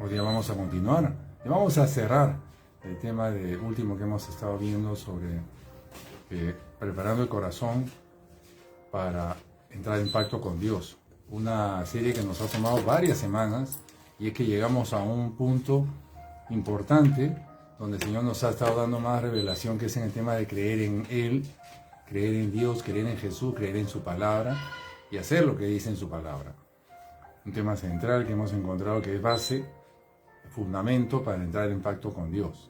Hoy día vamos a continuar y vamos a cerrar el tema de último que hemos estado viendo sobre preparando el corazón para entrar en pacto con Dios. Una serie que nos ha tomado varias semanas y es que llegamos a un punto importante donde el Señor nos ha estado dando más revelación, que es en el tema de creer en Él, creer en Dios, creer en Jesús, creer en su palabra y hacer lo que dice en su palabra. Un tema central que hemos encontrado que es base, fundamento para entrar en pacto con Dios.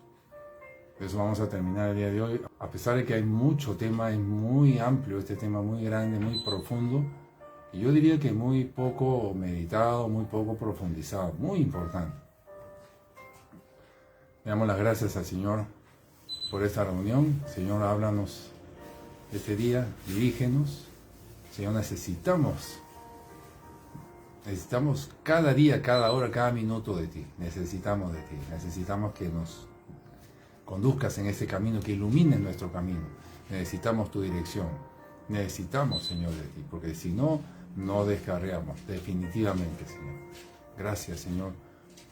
Eso vamos a terminar el día de hoy. A pesar de que hay mucho tema, es muy amplio este tema, muy grande, muy profundo, y yo diría que muy poco meditado, muy poco profundizado, muy importante. Le damos las gracias al Señor por esta reunión. Señor, háblanos este día, dirígenos. Señor, necesitamos cada día, cada hora, cada minuto de ti. Necesitamos de ti. Necesitamos que nos conduzcas en este camino, que ilumines nuestro camino. Necesitamos tu dirección. Necesitamos, Señor, de ti, porque si no, no descarriamos, definitivamente, Señor. Gracias, Señor,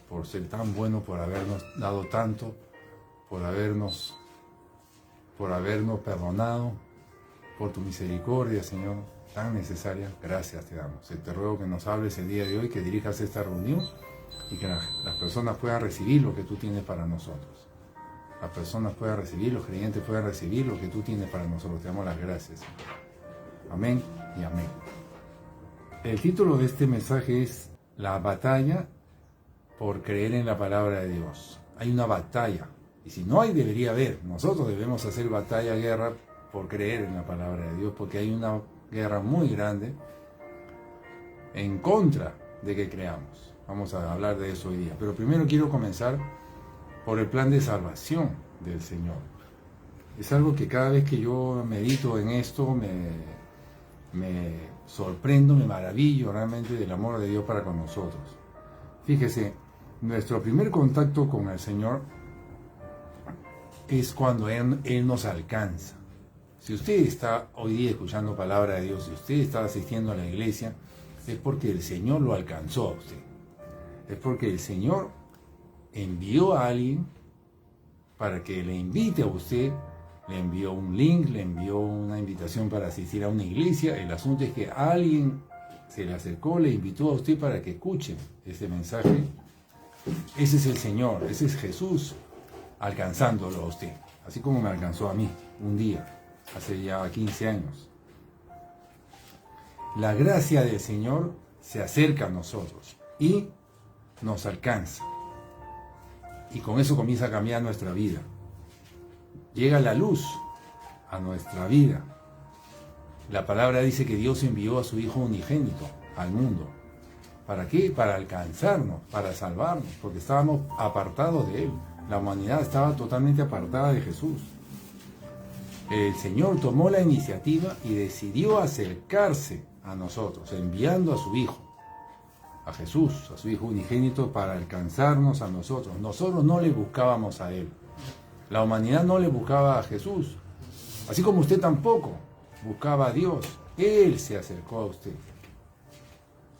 por ser tan bueno, por habernos dado tanto, por habernos perdonado, por tu misericordia, Señor, tan necesaria. Gracias te damos. Te ruego que nos hables el día de hoy, que dirijas esta reunión y que las personas puedan recibir lo que tú tienes para nosotros. Las personas puedan recibir, los creyentes puedan recibir lo que tú tienes para nosotros. Te damos las gracias. Amén y amén. El título de este mensaje es La batalla por creer en la palabra de Dios. Hay una batalla, y si no hay, debería haber. Nosotros debemos hacer batalla, guerra por creer en la palabra de Dios, porque hay una guerra muy grande en contra de que creamos. Vamos a hablar de eso hoy día. Pero primero quiero comenzar por el plan de salvación del Señor. Es algo que cada vez que yo medito en esto, me sorprendo, me maravillo realmente del amor de Dios para con nosotros. Fíjese, nuestro primer contacto con el Señor es cuando Él nos alcanza. Si usted está hoy día escuchando palabra de Dios, si usted está asistiendo a la iglesia, es porque el Señor lo alcanzó a usted. Es porque el Señor envió a alguien para que le invite a usted, le envió un link, le envió una invitación para asistir a una iglesia. El asunto es que alguien se le acercó, le invitó a usted para que escuche este mensaje. Ese es el Señor, ese es Jesús alcanzándolo a usted, así como me alcanzó a mí un día, hace ya 15 años. La gracia del Señor se acerca a nosotros y nos alcanza. Y con eso comienza a cambiar nuestra vida. Llega la luz a nuestra vida. La palabra dice que Dios envió a su Hijo unigénito al mundo. ¿Para qué? Para alcanzarnos, para salvarnos, porque estábamos apartados de Él. La humanidad estaba totalmente apartada de Jesús. El Señor tomó la iniciativa y decidió acercarse a nosotros, enviando a su Hijo, a Jesús, a su Hijo unigénito, para alcanzarnos a nosotros. Nosotros no le buscábamos a Él. La humanidad no le buscaba a Jesús. Así como usted tampoco buscaba a Dios. Él se acercó a usted.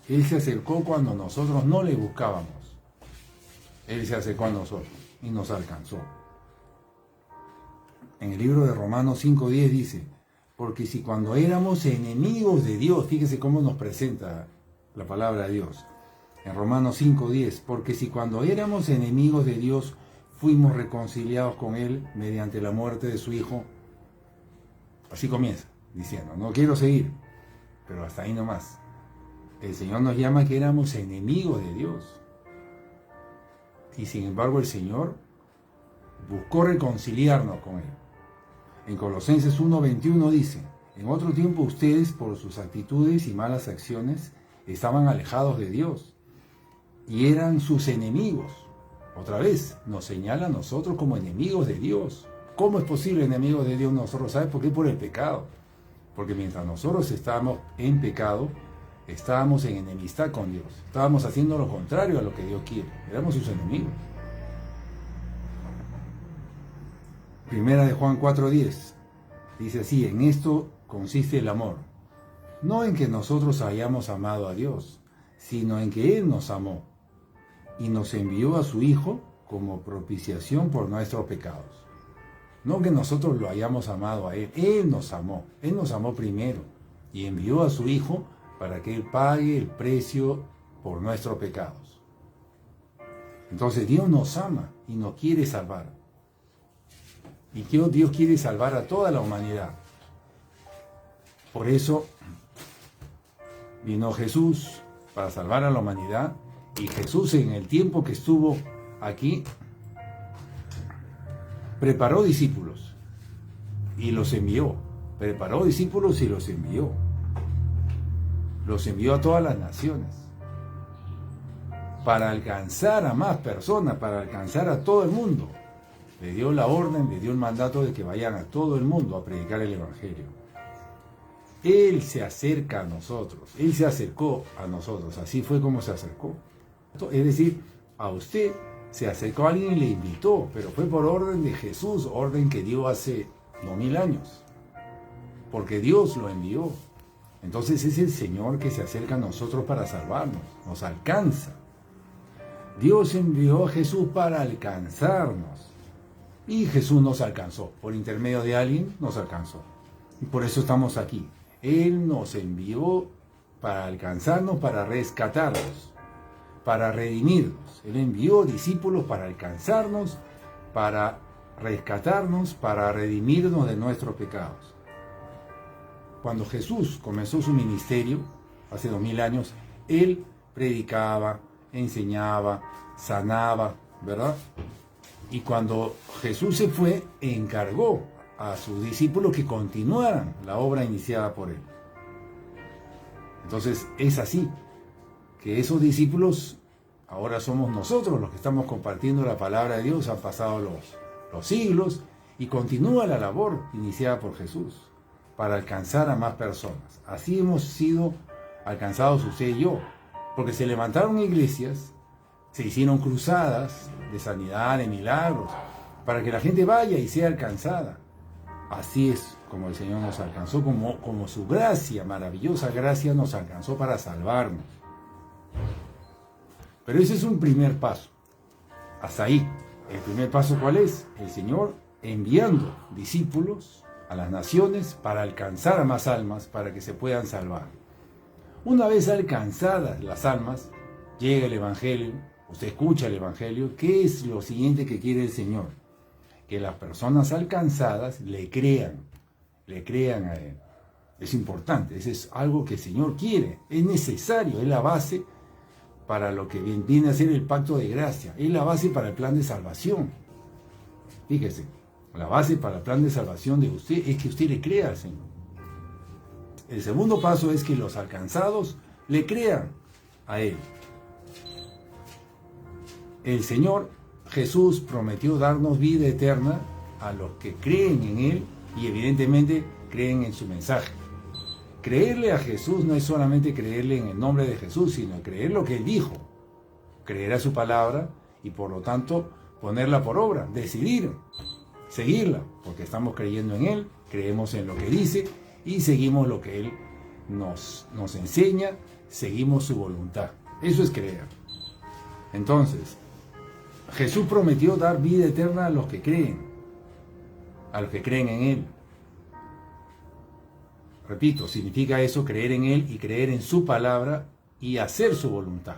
Él se acercó cuando nosotros no le buscábamos. Él se acercó a nosotros y nos alcanzó. En el libro de Romanos 5:10 dice, porque si cuando éramos enemigos de Dios, fíjese cómo nos presenta la palabra de Dios. En Romanos 5:10, porque si cuando éramos enemigos de Dios, fuimos reconciliados con Él mediante la muerte de su Hijo. Así comienza, diciendo, no quiero seguir, pero hasta ahí nomás. El Señor nos llama que éramos enemigos de Dios. Y sin embargo el Señor buscó reconciliarnos con Él. En Colosenses 1:21 dice, en otro tiempo ustedes por sus actitudes y malas acciones estaban alejados de Dios y eran sus enemigos. Otra vez nos señala a nosotros como enemigos de Dios. ¿Cómo es posible enemigos de Dios nosotros? ¿Sabe por qué? Por el pecado. Porque mientras nosotros estábamos en pecado, estábamos en enemistad con Dios. Estábamos haciendo lo contrario a lo que Dios quiere. Éramos sus enemigos. Primera de Juan 4:10 dice así, en esto consiste el amor. No en que nosotros hayamos amado a Dios, sino en que Él nos amó y nos envió a su Hijo como propiciación por nuestros pecados. No que nosotros lo hayamos amado a Él nos amó primero y envió a su Hijo para que Él pague el precio por nuestros pecados. Entonces Dios nos ama y nos quiere salvar. Y Dios quiere salvar a toda la humanidad. Por eso vino Jesús para salvar a la humanidad, y Jesús, en el tiempo que estuvo aquí, preparó discípulos y los envió. Preparó discípulos y los envió. Los envió a todas las naciones para alcanzar a más personas, para alcanzar a todo el mundo. Le dio la orden, le dio el mandato de que vayan a todo el mundo a predicar el Evangelio. Él se acerca a nosotros, Él se acercó a nosotros, así fue como se acercó. Es decir, a usted se acercó alguien y le invitó, pero fue por orden de Jesús, orden que dio hace 2000 años, porque Dios lo envió. Entonces es el Señor que se acerca a nosotros para salvarnos, nos alcanza. Dios envió a Jesús para alcanzarnos. Y Jesús nos alcanzó, por intermedio de alguien nos alcanzó. Y por eso estamos aquí. Él nos envió para alcanzarnos, para rescatarnos, para redimirnos. Él envió discípulos para alcanzarnos, para rescatarnos, para redimirnos de nuestros pecados. Cuando Jesús comenzó su ministerio, hace 2000 años, Él predicaba, enseñaba, sanaba, ¿verdad? Y cuando Jesús se fue, encargó a sus discípulos que continuaran la obra iniciada por Él. Entonces es así, que esos discípulos ahora somos nosotros los que estamos compartiendo la palabra de Dios. Han pasado los siglos y continúa la labor iniciada por Jesús para alcanzar a más personas. Así hemos sido alcanzados usted y yo, porque se levantaron iglesias, se hicieron cruzadas de sanidad, de milagros, para que la gente vaya y sea alcanzada. Así es como el Señor nos alcanzó, como su gracia, maravillosa gracia, nos alcanzó para salvarnos. Pero ese es un primer paso. Hasta ahí. El primer paso, ¿cuál es? El Señor enviando discípulos a las naciones para alcanzar a más almas, para que se puedan salvar. Una vez alcanzadas las almas, llega el Evangelio, usted escucha el Evangelio. ¿Qué es lo siguiente que quiere el Señor? Que las personas alcanzadas le crean a Él. Es importante, eso es algo que el Señor quiere, es necesario, es la base para lo que viene a ser el pacto de gracia, es la base para el plan de salvación. Fíjese, la base para el plan de salvación de usted es que usted le crea al Señor. El segundo paso es que los alcanzados le crean a Él. El Señor Jesús prometió darnos vida eterna a los que creen en Él y evidentemente creen en su mensaje. Creerle a Jesús no es solamente creerle en el nombre de Jesús, sino creer lo que Él dijo, creer a su palabra y por lo tanto ponerla por obra, decidir seguirla, porque estamos creyendo en Él, creemos en lo que dice y seguimos lo que Él nos enseña, seguimos su voluntad. Eso es creer. Entonces, Jesús prometió dar vida eterna a los que creen en Él. Repito, significa eso, creer en Él y creer en su palabra y hacer su voluntad.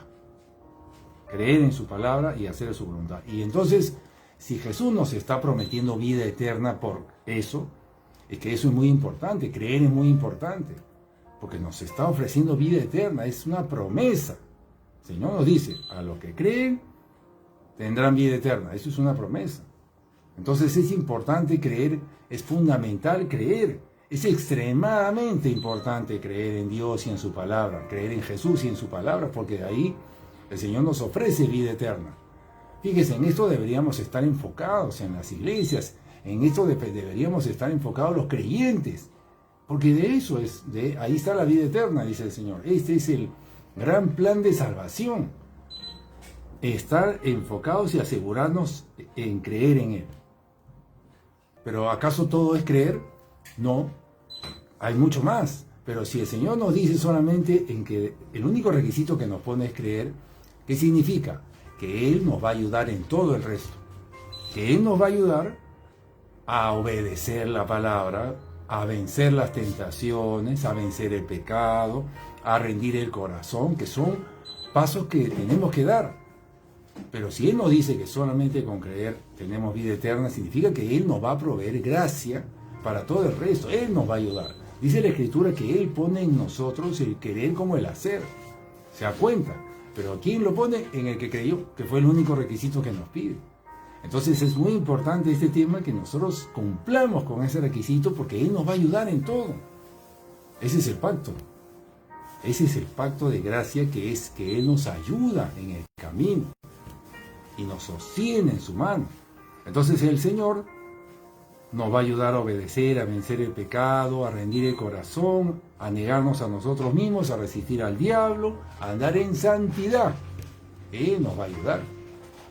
Creer en su palabra y hacer su voluntad. Y entonces, si Jesús nos está prometiendo vida eterna por eso, es que eso es muy importante, creer es muy importante, porque nos está ofreciendo vida eterna, es una promesa. El Señor nos dice, a los que creen, tendrán vida eterna. Eso es una promesa. Entonces es importante creer, es fundamental creer, es extremadamente importante creer en Dios y en su palabra, creer en Jesús y en su palabra, porque de ahí el Señor nos ofrece vida eterna. Fíjese, en esto deberíamos estar enfocados en las iglesias, en esto deberíamos estar enfocados los creyentes, porque de eso ahí está la vida eterna, dice el Señor. Este es el gran plan de salvación. Estar enfocados y asegurarnos en creer en Él. ¿Pero acaso todo es creer? No, hay mucho más. Pero si el Señor nos dice solamente en que el único requisito que nos pone es creer, ¿qué significa? que Él nos va a ayudar en todo el resto. Que Él nos va a ayudar a obedecer la palabra, a vencer las tentaciones, a vencer el pecado, a rendir el corazón, que son pasos que tenemos que dar. Pero si Él nos dice que solamente con creer tenemos vida eterna, significa que Él nos va a proveer gracia para todo el resto. Él nos va a ayudar. Dice la Escritura que Él pone en nosotros el querer como el hacer. Se da cuenta. Pero ¿quién lo pone? En el que creyó, que fue el único requisito que nos pide. Entonces es muy importante este tema, que nosotros cumplamos con ese requisito, porque Él nos va a ayudar en todo. Ese es el pacto. Ese es el pacto de gracia, que es que Él nos ayuda en el camino y nos sostiene en su mano. Entonces el Señor nos va a ayudar a obedecer, a vencer el pecado, a rendir el corazón, a negarnos a nosotros mismos, a resistir al diablo, a andar en santidad. Él nos va a ayudar,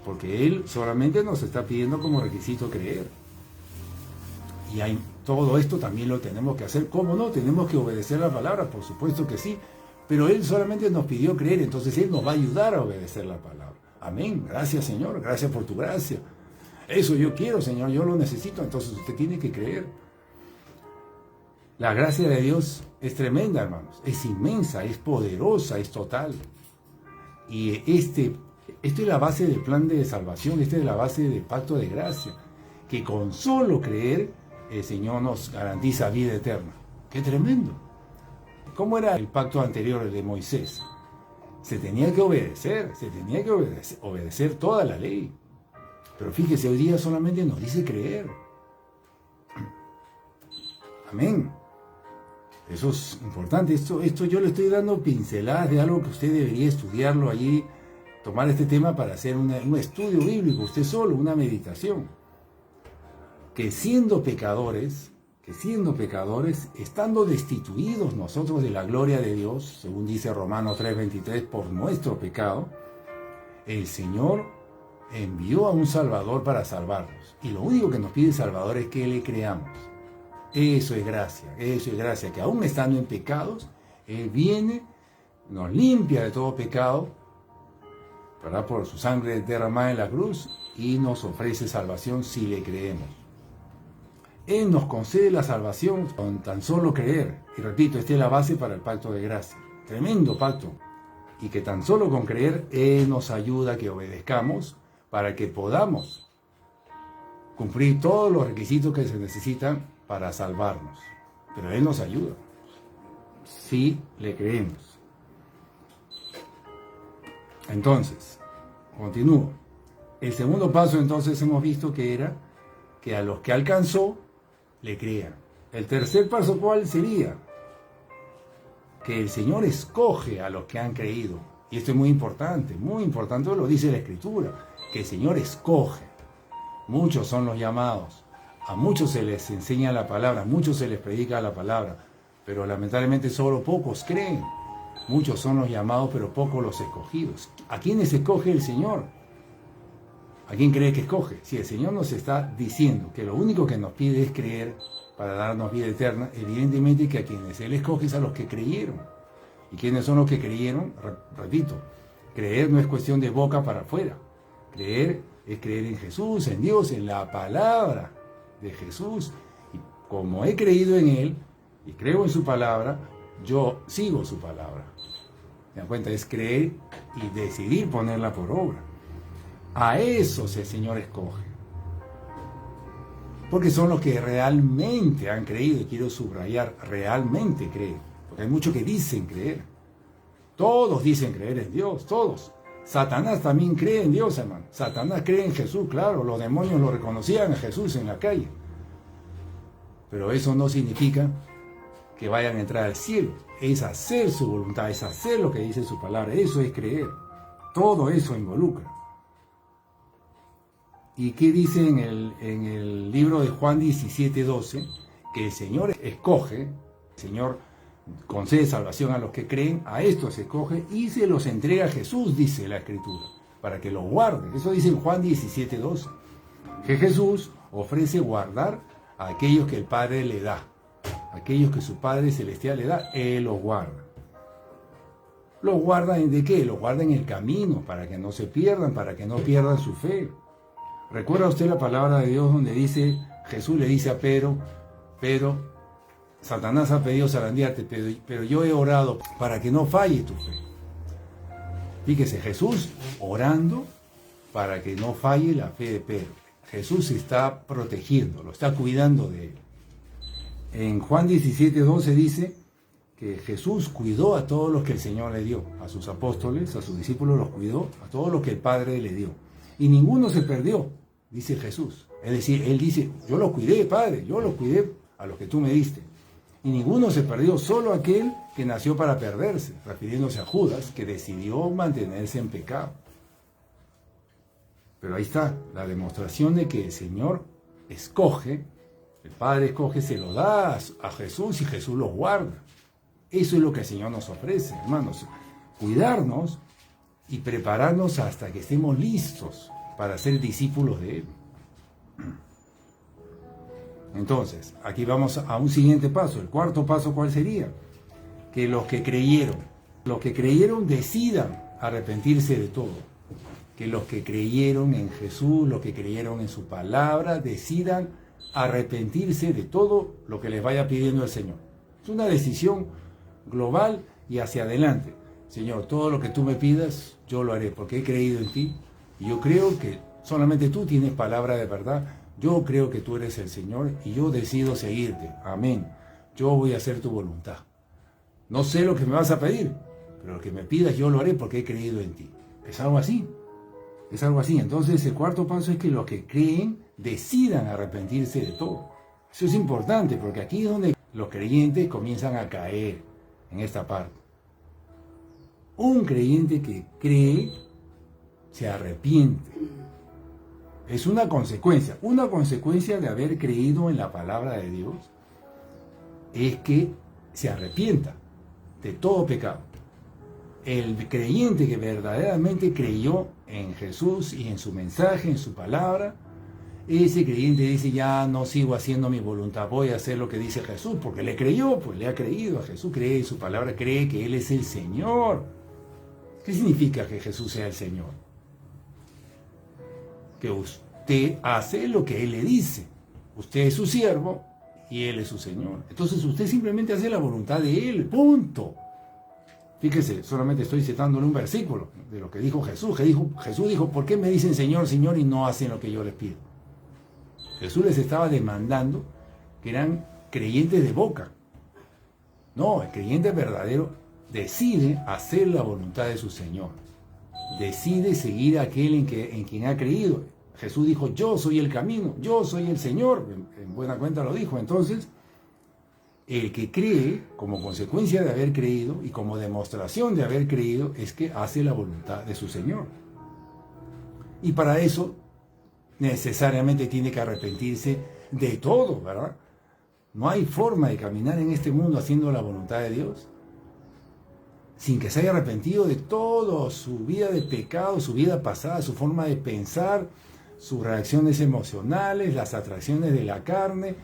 porque Él solamente nos está pidiendo como requisito creer. Y todo esto también lo tenemos que hacer. ¿Cómo no? Tenemos que obedecer la palabra, por supuesto que sí. Pero Él solamente nos pidió creer, entonces Él nos va a ayudar a obedecer la palabra. Amén. Gracias, Señor. Gracias por tu gracia. Eso yo quiero, Señor. Yo lo necesito. Entonces usted tiene que creer. La gracia de Dios es tremenda, hermanos. Es inmensa, es poderosa, es total. Y esto es la base del plan de salvación. Esta es la base del pacto de gracia. Que con solo creer, el Señor nos garantiza vida eterna. ¡Qué tremendo! ¿Cómo era el pacto anterior, el de Moisés? Se tenía que obedecer obedecer toda la ley. Pero fíjese, hoy día solamente nos dice creer. Amén. Eso es importante. Esto yo le estoy dando pinceladas de algo que usted debería estudiarlo allí, tomar este tema para hacer un estudio bíblico, usted solo, una meditación. Que siendo pecadores, estando destituidos nosotros de la gloria de Dios, según dice Romanos 3:23, por nuestro pecado, el Señor envió a un Salvador para salvarnos. Y lo único que nos pide el Salvador es que le creamos. Eso es gracia, que aún estando en pecados, Él viene, nos limpia de todo pecado, ¿verdad?, por su sangre derramada en la cruz, y nos ofrece salvación si le creemos. Él nos concede la salvación con tan solo creer. Y repito, esta es la base para el pacto de gracia. Tremendo pacto. Y que tan solo con creer, Él nos ayuda a que obedezcamos para que podamos cumplir todos los requisitos que se necesitan para salvarnos. Pero Él nos ayuda si le creemos. Entonces, continúo. El segundo paso, entonces, hemos visto que era que a los que alcanzó, le crean. El tercer paso, ¿cuál sería? Que el Señor escoge a los que han creído. Y esto es muy importante, lo dice la Escritura, que el Señor escoge. Muchos son los llamados, a muchos se les enseña la palabra, a muchos se les predica la palabra, pero lamentablemente solo pocos creen. Muchos son los llamados, pero pocos los escogidos. ¿A quiénes escoge el Señor? ¿A quién cree que escoge? Si el Señor nos está diciendo que lo único que nos pide es creer para darnos vida eterna, evidentemente que a quienes Él escoge es a los que creyeron. ¿Y quiénes son los que creyeron? Repito, creer no es cuestión de boca para afuera. Creer es creer en Jesús, en Dios, en la palabra de Jesús. Y como he creído en Él y creo en su palabra, yo sigo su palabra. ¿Se dan cuenta? Es creer y decidir ponerla por obra. A esos el Señor escoge. Porque son los que realmente han creído, y quiero subrayar, realmente creen. Porque hay muchos que dicen creer. Todos dicen creer en Dios, todos. Satanás también cree en Dios, hermano. Satanás cree en Jesús, claro. Los demonios lo reconocían a Jesús en la calle. Pero eso no significa que vayan a entrar al cielo. Es hacer su voluntad, es hacer lo que dice su palabra. Eso es creer. Todo eso involucra. ¿Y qué dice en el libro de Juan 17:12? Que el Señor escoge, el Señor concede salvación a los que creen, a estos se escoge y se los entrega a Jesús, dice la Escritura, para que los guarde. Eso dice en Juan 17:12. Que Jesús ofrece guardar a aquellos que el Padre le da. Aquellos que su Padre Celestial le da, Él los guarda. Los guarda ¿de qué? Los guarda en el camino, para que no se pierdan, para que no pierdan su fe. ¿Recuerda usted la palabra de Dios donde dice, Jesús le dice a Pedro, Satanás ha pedido zarandearte, pero yo he orado para que no falle tu fe. Fíjese, Jesús orando para que no falle la fe de Pedro. Jesús se está protegiendo, lo está cuidando de él. En Juan 17:12 dice que Jesús cuidó a todos los que el Señor le dio, a sus apóstoles, a sus discípulos los cuidó, a todos los que el Padre le dio. Y ninguno se perdió, dice Jesús. Es decir, Él dice, yo los cuidé, Padre, yo los cuidé a los que tú me diste. Y ninguno se perdió, solo aquel que nació para perderse, refiriéndose a Judas, que decidió mantenerse en pecado. Pero ahí está, la demostración de que el Señor escoge, el Padre escoge, se lo da a Jesús y Jesús lo guarda. Eso es lo que el Señor nos ofrece, hermanos. Cuidarnos y prepararnos hasta que estemos listos para ser discípulos de Él. Entonces, aquí vamos a un siguiente paso. El cuarto paso, ¿cuál sería? Que los que creyeron decidan arrepentirse de todo. Que los que creyeron en Jesús, los que creyeron en su palabra, decidan arrepentirse de todo lo que les vaya pidiendo el Señor. Es una decisión global y hacia adelante. Señor, todo lo que tú me pidas, yo lo haré, porque he creído en ti. Y yo creo que solamente tú tienes palabra de verdad. Yo creo que tú eres el Señor y yo decido seguirte. Amén. Yo voy a hacer tu voluntad. No sé lo que me vas a pedir, pero lo que me pidas yo lo haré porque he creído en ti. Es algo así. Es algo así. Entonces el cuarto paso es que los que creen decidan arrepentirse de todo. Eso es importante porque aquí es donde los creyentes comienzan a caer en esta parte. Un creyente que cree se arrepiente. Es una consecuencia de haber creído en la palabra de Dios, es que se arrepienta de todo pecado. El creyente que verdaderamente creyó en Jesús y en su mensaje, en su palabra, ese creyente dice, ya no sigo haciendo mi voluntad, voy a hacer lo que dice Jesús, porque le creyó, pues le ha creído a Jesús, cree en su palabra, cree que Él es el Señor. ¿Qué significa que Jesús sea el Señor? Que usted hace lo que Él le dice. Usted es su siervo y Él es su Señor. Entonces usted simplemente hace la voluntad de Él, punto. Fíjese, solamente estoy citándole un versículo de lo que dijo Jesús. Jesús dijo, ¿por qué me dicen Señor, Señor y no hacen lo que yo les pido? Jesús les estaba demandando que eran creyentes de boca. No, el creyente verdadero decide hacer la voluntad de su Señor. Decide seguir a aquel en quien ha creído. Jesús dijo, yo soy el camino, yo soy el Señor. En buena cuenta lo dijo. Entonces, el que cree, como consecuencia de haber creído y como demostración de haber creído, es que hace la voluntad de su Señor. Y para eso, necesariamente tiene que arrepentirse de todo, ¿verdad? No hay forma de caminar en este mundo haciendo la voluntad de Dios sin que se haya arrepentido de todo, su vida de pecado, su vida pasada, su forma de pensar, sus reacciones emocionales, las atracciones de la carne.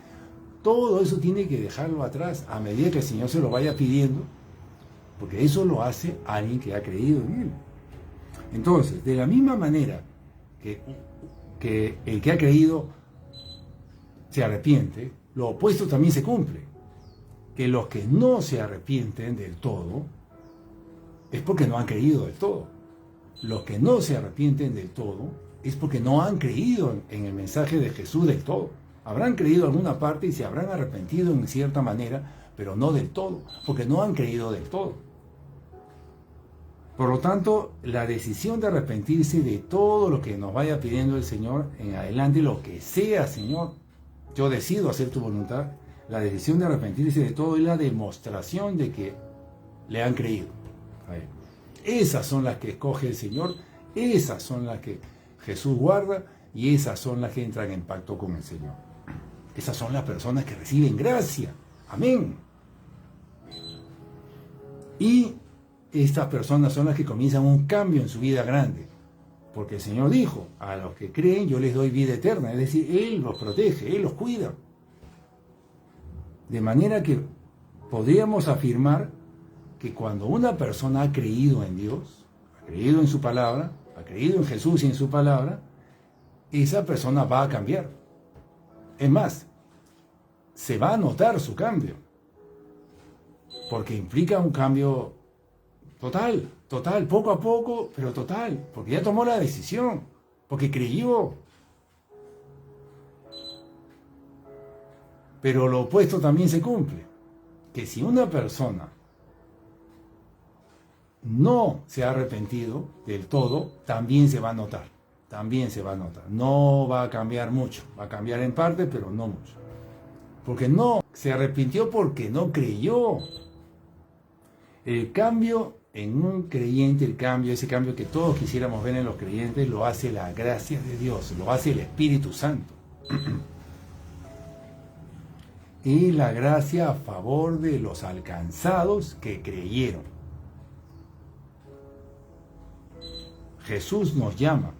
Todo eso tiene que dejarlo atrás a medida que el Señor se lo vaya pidiendo, porque eso lo hace alguien que ha creído en Él. Entonces, de la misma manera que el que ha creído se arrepiente, lo opuesto también se cumple. Que los que no se arrepienten del todo, es porque no han creído del todo. Los que no se arrepienten del todo, es porque no han creído en el mensaje de Jesús del todo. Habrán creído alguna parte y se habrán arrepentido en cierta manera, pero no del todo, porque no han creído del todo. Por lo tanto, la decisión de arrepentirse de todo lo que nos vaya pidiendo el Señor en adelante, lo que sea, Señor, yo decido hacer tu voluntad. La decisión de arrepentirse de todo es la demostración de que le han creído. Esas son las que escoge el Señor, esas son las que Jesús guarda y esas son las que entran en pacto con el Señor. Esas son las personas que reciben gracia. Amén. Y estas personas son las que comienzan un cambio en su vida grande. Porque el Señor dijo, a los que creen yo les doy vida eterna. Es decir, Él los protege, Él los cuida. De manera que podríamos afirmar que cuando una persona ha creído en Dios, ha creído en su palabra, ha creído en Jesús y en su palabra, esa persona va a cambiar. Es más, se va a notar su cambio, porque implica un cambio total, poco a poco, pero total, porque ya tomó la decisión, porque creyó. Pero lo opuesto también se cumple, que si una persona no se ha arrepentido del todo, también se va a notar, no va a cambiar mucho, va a cambiar en parte, pero no mucho, porque no, se arrepintió porque no creyó. El cambio en un creyente, ese cambio que todos quisiéramos ver en los creyentes, lo hace la gracia de Dios, lo hace el Espíritu Santo. Y la gracia a favor de los alcanzados que creyeron. Jesús nos llama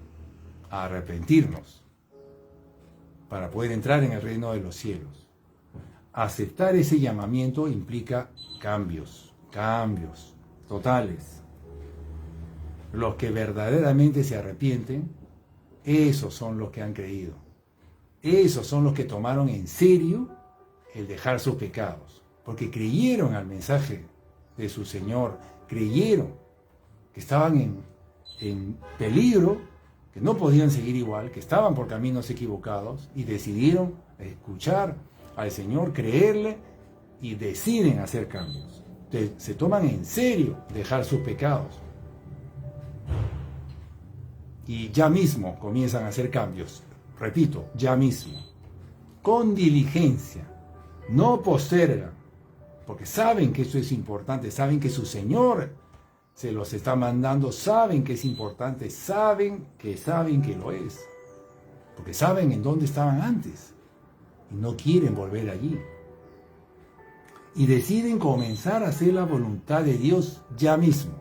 a arrepentirnos para poder entrar en el reino de los cielos. Aceptar ese llamamiento implica cambios totales. Los que verdaderamente se arrepienten, esos son los que han creído. Esos son los que tomaron en serio el dejar sus pecados, porque creyeron al mensaje de su Señor, creyeron que estaban en peligro, que no podían seguir igual, que estaban por caminos equivocados, y decidieron escuchar al Señor, creerle, y deciden hacer cambios. Se toman en serio dejar sus pecados, y ya mismo comienzan a hacer cambios. Repito, ya mismo, con diligencia. No postergan, porque saben que eso es importante, saben que su Señor se los está mandando, saben que es importante, saben que lo es, porque saben en dónde estaban antes y no quieren volver allí. Y deciden comenzar a hacer la voluntad de Dios ya mismo.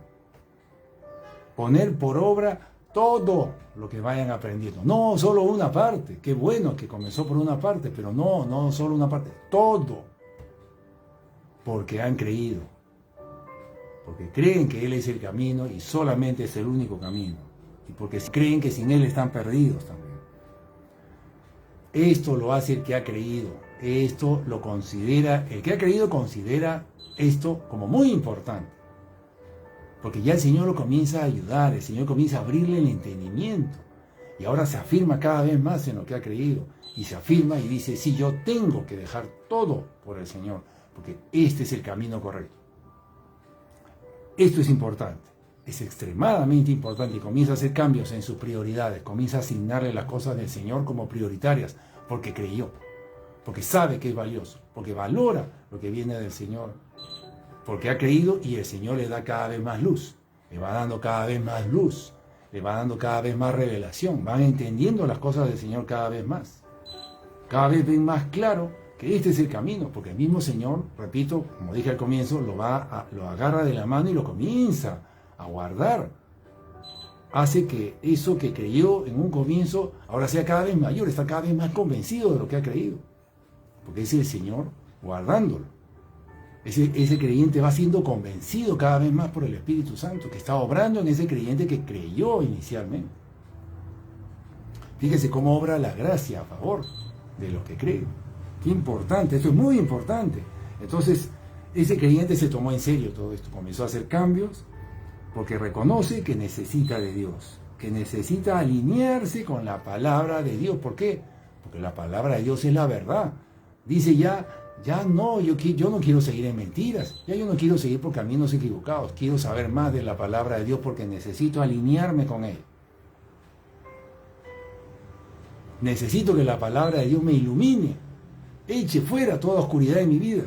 Poner por obra todo lo que vayan aprendiendo. No solo una parte. Qué bueno que comenzó por una parte, pero no solo una parte. Todo. Porque han creído. Porque creen que Él es el camino y solamente es el único camino. Y porque creen que sin Él están perdidos también. Esto lo hace el que ha creído. Esto lo considera, el que ha creído considera esto como muy importante. Porque ya el Señor lo comienza a ayudar, el Señor comienza a abrirle el entendimiento. Y ahora se afirma cada vez más en lo que ha creído. Y se afirma y dice, sí, yo tengo que dejar todo por el Señor, porque este es el camino correcto. Esto es importante, es extremadamente importante, y comienza a hacer cambios en sus prioridades, comienza a asignarle las cosas del Señor como prioritarias, porque creyó, porque sabe que es valioso, porque valora lo que viene del Señor, porque ha creído, y el Señor le da cada vez más luz, le va dando cada vez más luz, le va dando cada vez más revelación, van entendiendo las cosas del Señor cada vez ven más claro que este es el camino, porque el mismo Señor, repito, como dije al comienzo, lo agarra de la mano y lo comienza a guardar. Hace que eso que creyó en un comienzo ahora sea cada vez mayor, está cada vez más convencido de lo que ha creído, porque es el Señor guardándolo. Ese creyente va siendo convencido cada vez más por el Espíritu Santo, que está obrando en ese creyente que creyó inicialmente. Fíjese cómo obra la gracia a favor de los que creen. Qué importante, esto es muy importante. Entonces, ese creyente se tomó en serio todo esto, comenzó a hacer cambios, porque reconoce que necesita de Dios, que necesita alinearse con la palabra de Dios. ¿Por qué? Porque la palabra de Dios es la verdad. Dice ya no, yo no quiero seguir en mentiras, ya yo no quiero seguir por caminos equivocados, quiero saber más de la palabra de Dios porque necesito alinearme con Él. Necesito que la palabra de Dios me ilumine, eche fuera toda oscuridad de mi vida.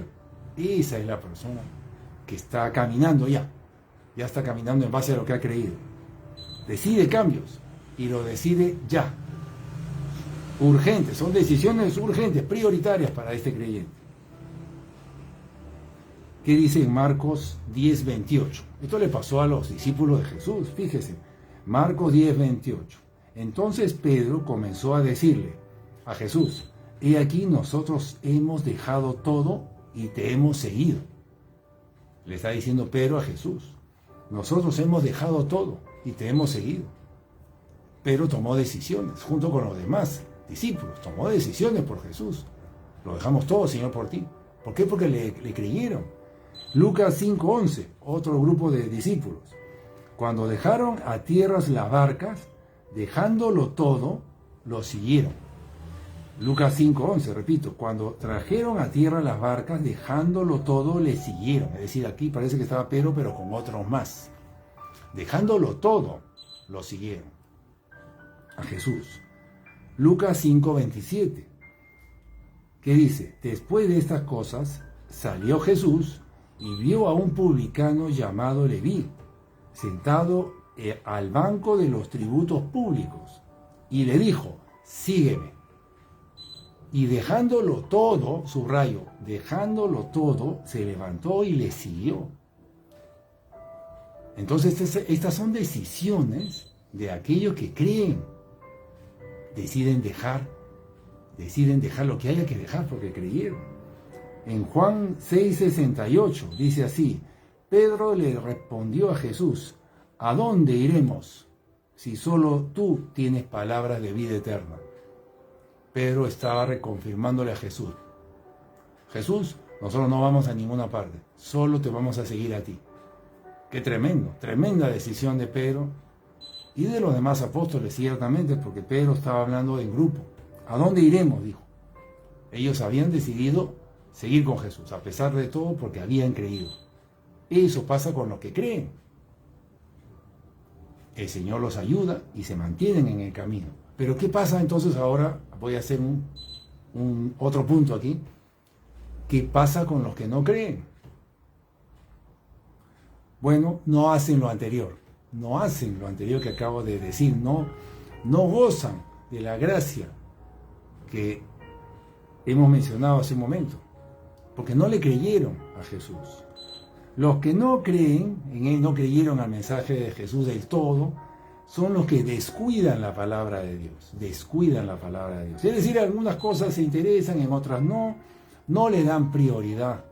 Esa es la persona que está caminando ya está caminando en base a lo que ha creído. Decide cambios y lo decide ya. Urgentes, son decisiones urgentes, prioritarias para este creyente. ¿Qué dice en Marcos 10:28? Esto le pasó a los discípulos de Jesús, fíjese. Marcos 10:28. Entonces Pedro comenzó a decirle a Jesús, he aquí nosotros hemos dejado todo y te hemos seguido. Le está diciendo Pedro a Jesús. Nosotros hemos dejado todo y te hemos seguido. Pedro tomó decisiones junto con los demás discípulos. Tomó decisiones por Jesús. Lo dejamos todo, Señor, por ti. ¿Por qué? Porque le creyeron. Lucas 5:11, otro grupo de discípulos. Cuando dejaron a tierras las barcas, dejándolo todo, lo siguieron. Lucas 5:11, repito, cuando trajeron a tierra las barcas, dejándolo todo, le siguieron. Es decir, aquí parece que estaba Pedro, pero con otros más. Dejándolo todo, lo siguieron a Jesús. Lucas 5:27, que dice, después de estas cosas, salió Jesús y vio a un publicano llamado Leví, sentado al banco de los tributos públicos, y le dijo, sígueme. Y dejándolo todo, subrayo, dejándolo todo, se levantó y le siguió. Entonces estas son decisiones de aquellos que creen. Deciden dejar lo que haya que dejar porque creyeron. En Juan 6:68 dice así, Pedro le respondió a Jesús, ¿a dónde iremos si solo tú tienes palabras de vida eterna? Pedro estaba reconfirmándole a Jesús. Jesús, nosotros no vamos a ninguna parte, solo te vamos a seguir a ti. Qué tremendo, tremenda decisión de Pedro y de los demás apóstoles, ciertamente, porque Pedro estaba hablando en grupo. ¿A dónde iremos?, dijo. Ellos habían decidido seguir con Jesús, a pesar de todo, porque habían creído. Eso pasa con los que creen. El Señor los ayuda y se mantienen en el camino. Pero ¿qué pasa entonces ahora? Voy a hacer otro punto aquí. ¿Qué pasa con los que no creen? Bueno, no hacen lo anterior. No hacen lo anterior que acabo de decir. No gozan de la gracia que hemos mencionado hace un momento. Porque no le creyeron a Jesús. Los que no creen en Él, no creyeron al mensaje de Jesús del todo, son los que descuidan la palabra de Dios. Descuidan la palabra de Dios. Es decir, algunas cosas se interesan, en otras no. No le dan prioridad.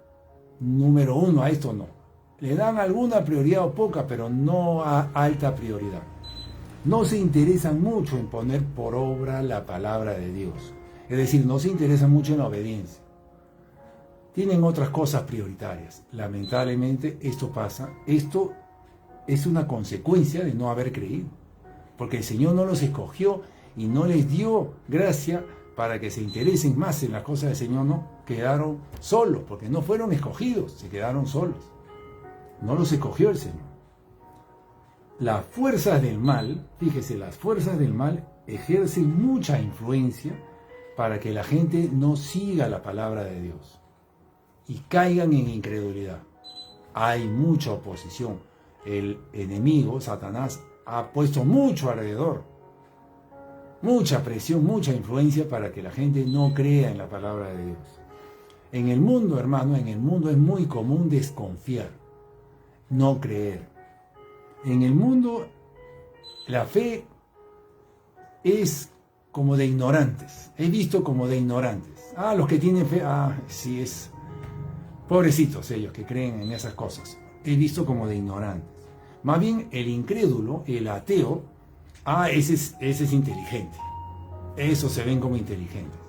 Número uno, a esto no. Le dan alguna prioridad o poca, pero no a alta prioridad. No se interesan mucho en poner por obra la palabra de Dios. Es decir, no se interesan mucho en la obediencia. Tienen otras cosas prioritarias. Lamentablemente esto pasa. Esto es una consecuencia de no haber creído. Porque el Señor no los escogió y no les dio gracia para que se interesen más en las cosas del Señor. No, quedaron solos, porque no fueron escogidos, se quedaron solos. No los escogió el Señor. Las fuerzas del mal, fíjese, las fuerzas del mal ejercen mucha influencia para que la gente no siga la palabra de Dios y caigan en incredulidad. Hay mucha oposición. El enemigo, Satanás, ha puesto mucho alrededor, mucha presión, mucha influencia para que la gente no crea en la palabra de Dios. En el mundo, hermano, en el mundo es muy común desconfiar, no creer. En el mundo la fe es como de ignorantes, he visto como de ignorantes. Los que tienen fe, sí es, pobrecitos ellos que creen en esas cosas, he visto como de ignorantes. Más bien el incrédulo, el ateo, ese es inteligente. Eso se ven como inteligentes.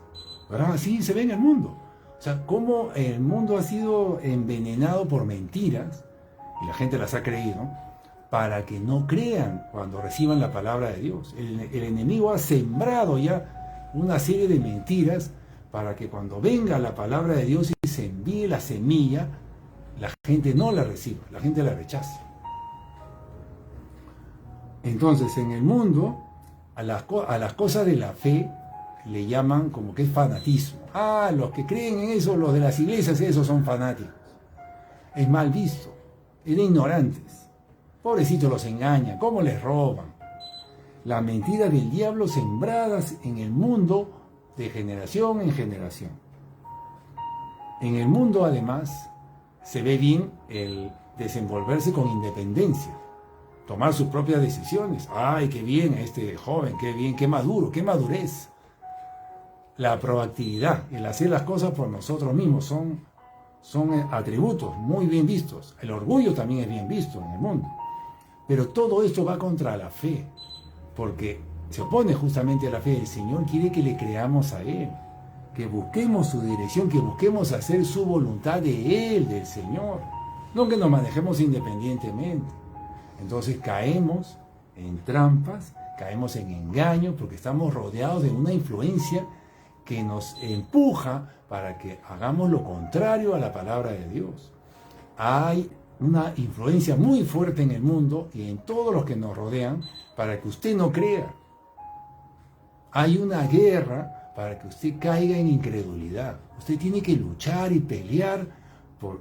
¿Verdad? Así se ve en el mundo. O sea, cómo el mundo ha sido envenenado por mentiras, y la gente las ha creído, para que no crean cuando reciban la palabra de Dios. El enemigo ha sembrado ya una serie de mentiras para que cuando venga la palabra de Dios y se envíe la semilla, la gente no la reciba, la gente la rechaza. Entonces, en el mundo, a las cosas de la fe le llaman como que es fanatismo. Los que creen en eso, los de las iglesias, esos son fanáticos. Es mal visto, es de ignorantes. Pobrecitos los engañan, cómo les roban. La mentira del diablo sembradas en el mundo de generación en generación. En el mundo, además, se ve bien el desenvolverse con independencia. Tomar sus propias decisiones. Qué bien este joven, qué bien, qué maduro, qué madurez. La proactividad, el hacer las cosas por nosotros mismos, son son atributos muy bien vistos. El orgullo también es bien visto en el mundo. Pero todo esto va contra la fe, porque se opone justamente a la fe. El Señor quiere que le creamos a Él, que busquemos su dirección, que busquemos hacer su voluntad de Él, del Señor, no que nos manejemos independientemente. Entonces caemos en trampas, caemos en engaños, porque estamos rodeados de una influencia que nos empuja para que hagamos lo contrario a la palabra de Dios. Hay una influencia muy fuerte en el mundo y en todos los que nos rodean para que usted no crea. Hay una guerra para que usted caiga en incredulidad. Usted tiene que luchar y pelear por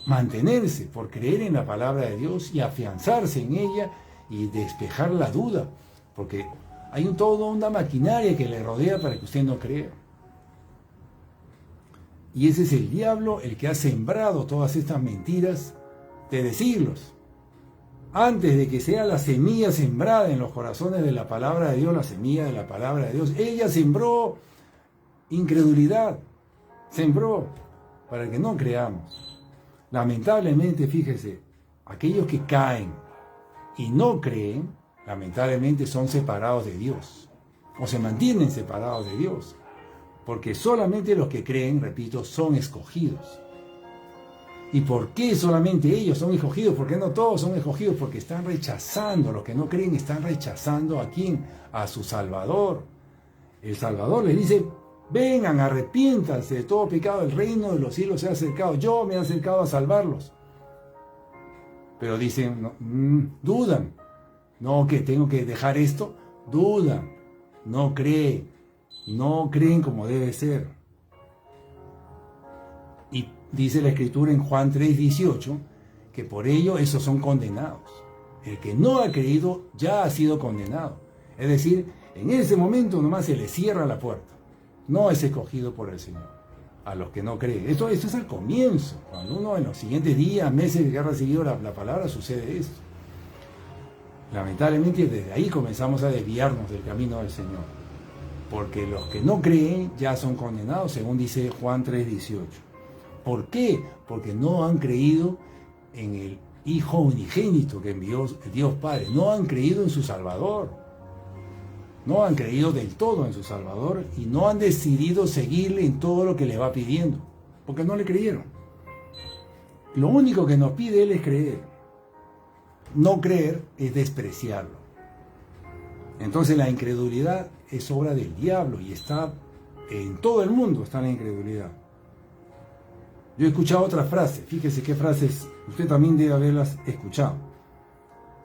mantenerse, por creer en la palabra de Dios y afianzarse en ella y despejar la duda, porque hay toda una maquinaria que le rodea para que usted no crea. Y ese es el diablo el que ha sembrado todas estas mentiras desde siglos. Antes de que sea la semilla sembrada en los corazones de la palabra de Dios, la semilla de la palabra de Dios, ella sembró incredulidad, sembró para que no creamos. Lamentablemente, fíjese, aquellos que caen y no creen, lamentablemente son separados de Dios, o se mantienen separados de Dios, porque solamente los que creen, repito, son escogidos. ¿Y por qué solamente ellos son escogidos? ¿Por qué no todos son escogidos? Porque están rechazando, los que no creen están rechazando ¿a quién? A su Salvador. El Salvador les dice: vengan, arrepiéntanse de todo pecado, el reino de los cielos se ha acercado, yo me he acercado a salvarlos. Pero dicen, no, dudan, no, que tengo que dejar esto, dudan, no creen como debe ser. Y dice la Escritura en Juan 3:18, que por ello esos son condenados. El que no ha creído ya ha sido condenado. Es decir, en ese momento nomás se le cierra la puerta. No es escogido por el Señor. A los que no creen. Esto es al comienzo. Cuando uno en los siguientes días, meses que ha recibido la palabra, sucede esto. Lamentablemente desde ahí comenzamos a desviarnos del camino del Señor. Porque los que no creen ya son condenados, según dice Juan 3:18. ¿Por qué? Porque no han creído en el Hijo unigénito que envió Dios Padre. No han creído en su Salvador. No han creído del todo en su Salvador y no han decidido seguirle en todo lo que le va pidiendo, porque no le creyeron. Lo único que nos pide Él es creer. No creer es despreciarlo. Entonces la incredulidad es obra del diablo y está en todo el mundo, está la incredulidad. Yo he escuchado otra frase, fíjese qué frases, usted también debe haberlas escuchado.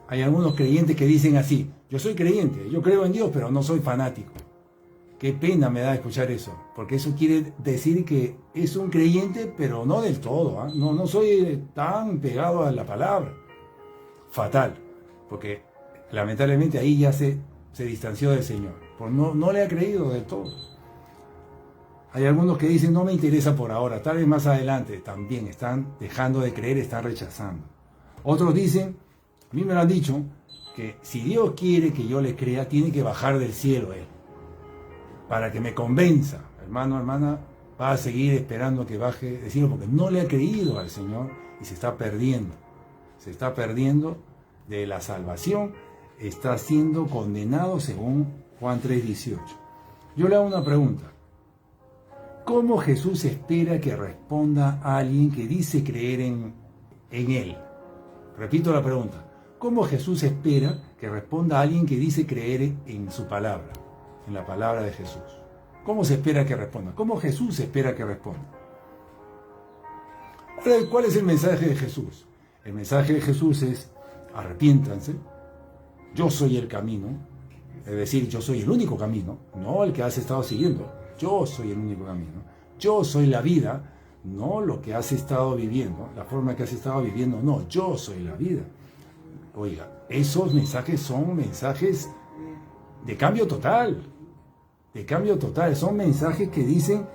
Hay algunos creyentes que dicen así: yo soy creyente, yo creo en Dios, pero no soy fanático. Qué pena me da escuchar eso, porque eso quiere decir que es un creyente, pero no del todo, ¿eh? No soy tan pegado a la palabra. Fatal, porque lamentablemente ahí ya se distanció del Señor, porque no le ha creído del todo. Hay algunos que dicen: no me interesa por ahora, tal vez más adelante. También están dejando de creer, están rechazando. Otros dicen, a mí me lo han dicho, que si Dios quiere que yo le crea, tiene que bajar del cielo Él, para que me convenza. Hermano, hermana, va a seguir esperando que baje del cielo, porque no le ha creído al Señor y se está perdiendo. Se está perdiendo de la salvación, está siendo condenado según Juan 3:18. Yo le hago una pregunta. ¿Cómo Jesús espera que responda a alguien que dice creer en Él? Repito la pregunta. ¿Cómo Jesús espera que responda a alguien que dice creer en su palabra, en la palabra de Jesús? ¿Cómo se espera que responda? ¿Cómo Jesús espera que responda? ¿Cuál es el mensaje de Jesús? El mensaje de Jesús es: arrepiéntanse, yo soy el camino, es decir, yo soy el único camino, no el que has estado siguiendo. Yo soy el único camino. Yo soy la vida, no lo que has estado viviendo, la forma que has estado viviendo, no, yo soy la vida. Oiga, esos mensajes son mensajes de cambio total, son mensajes que dicen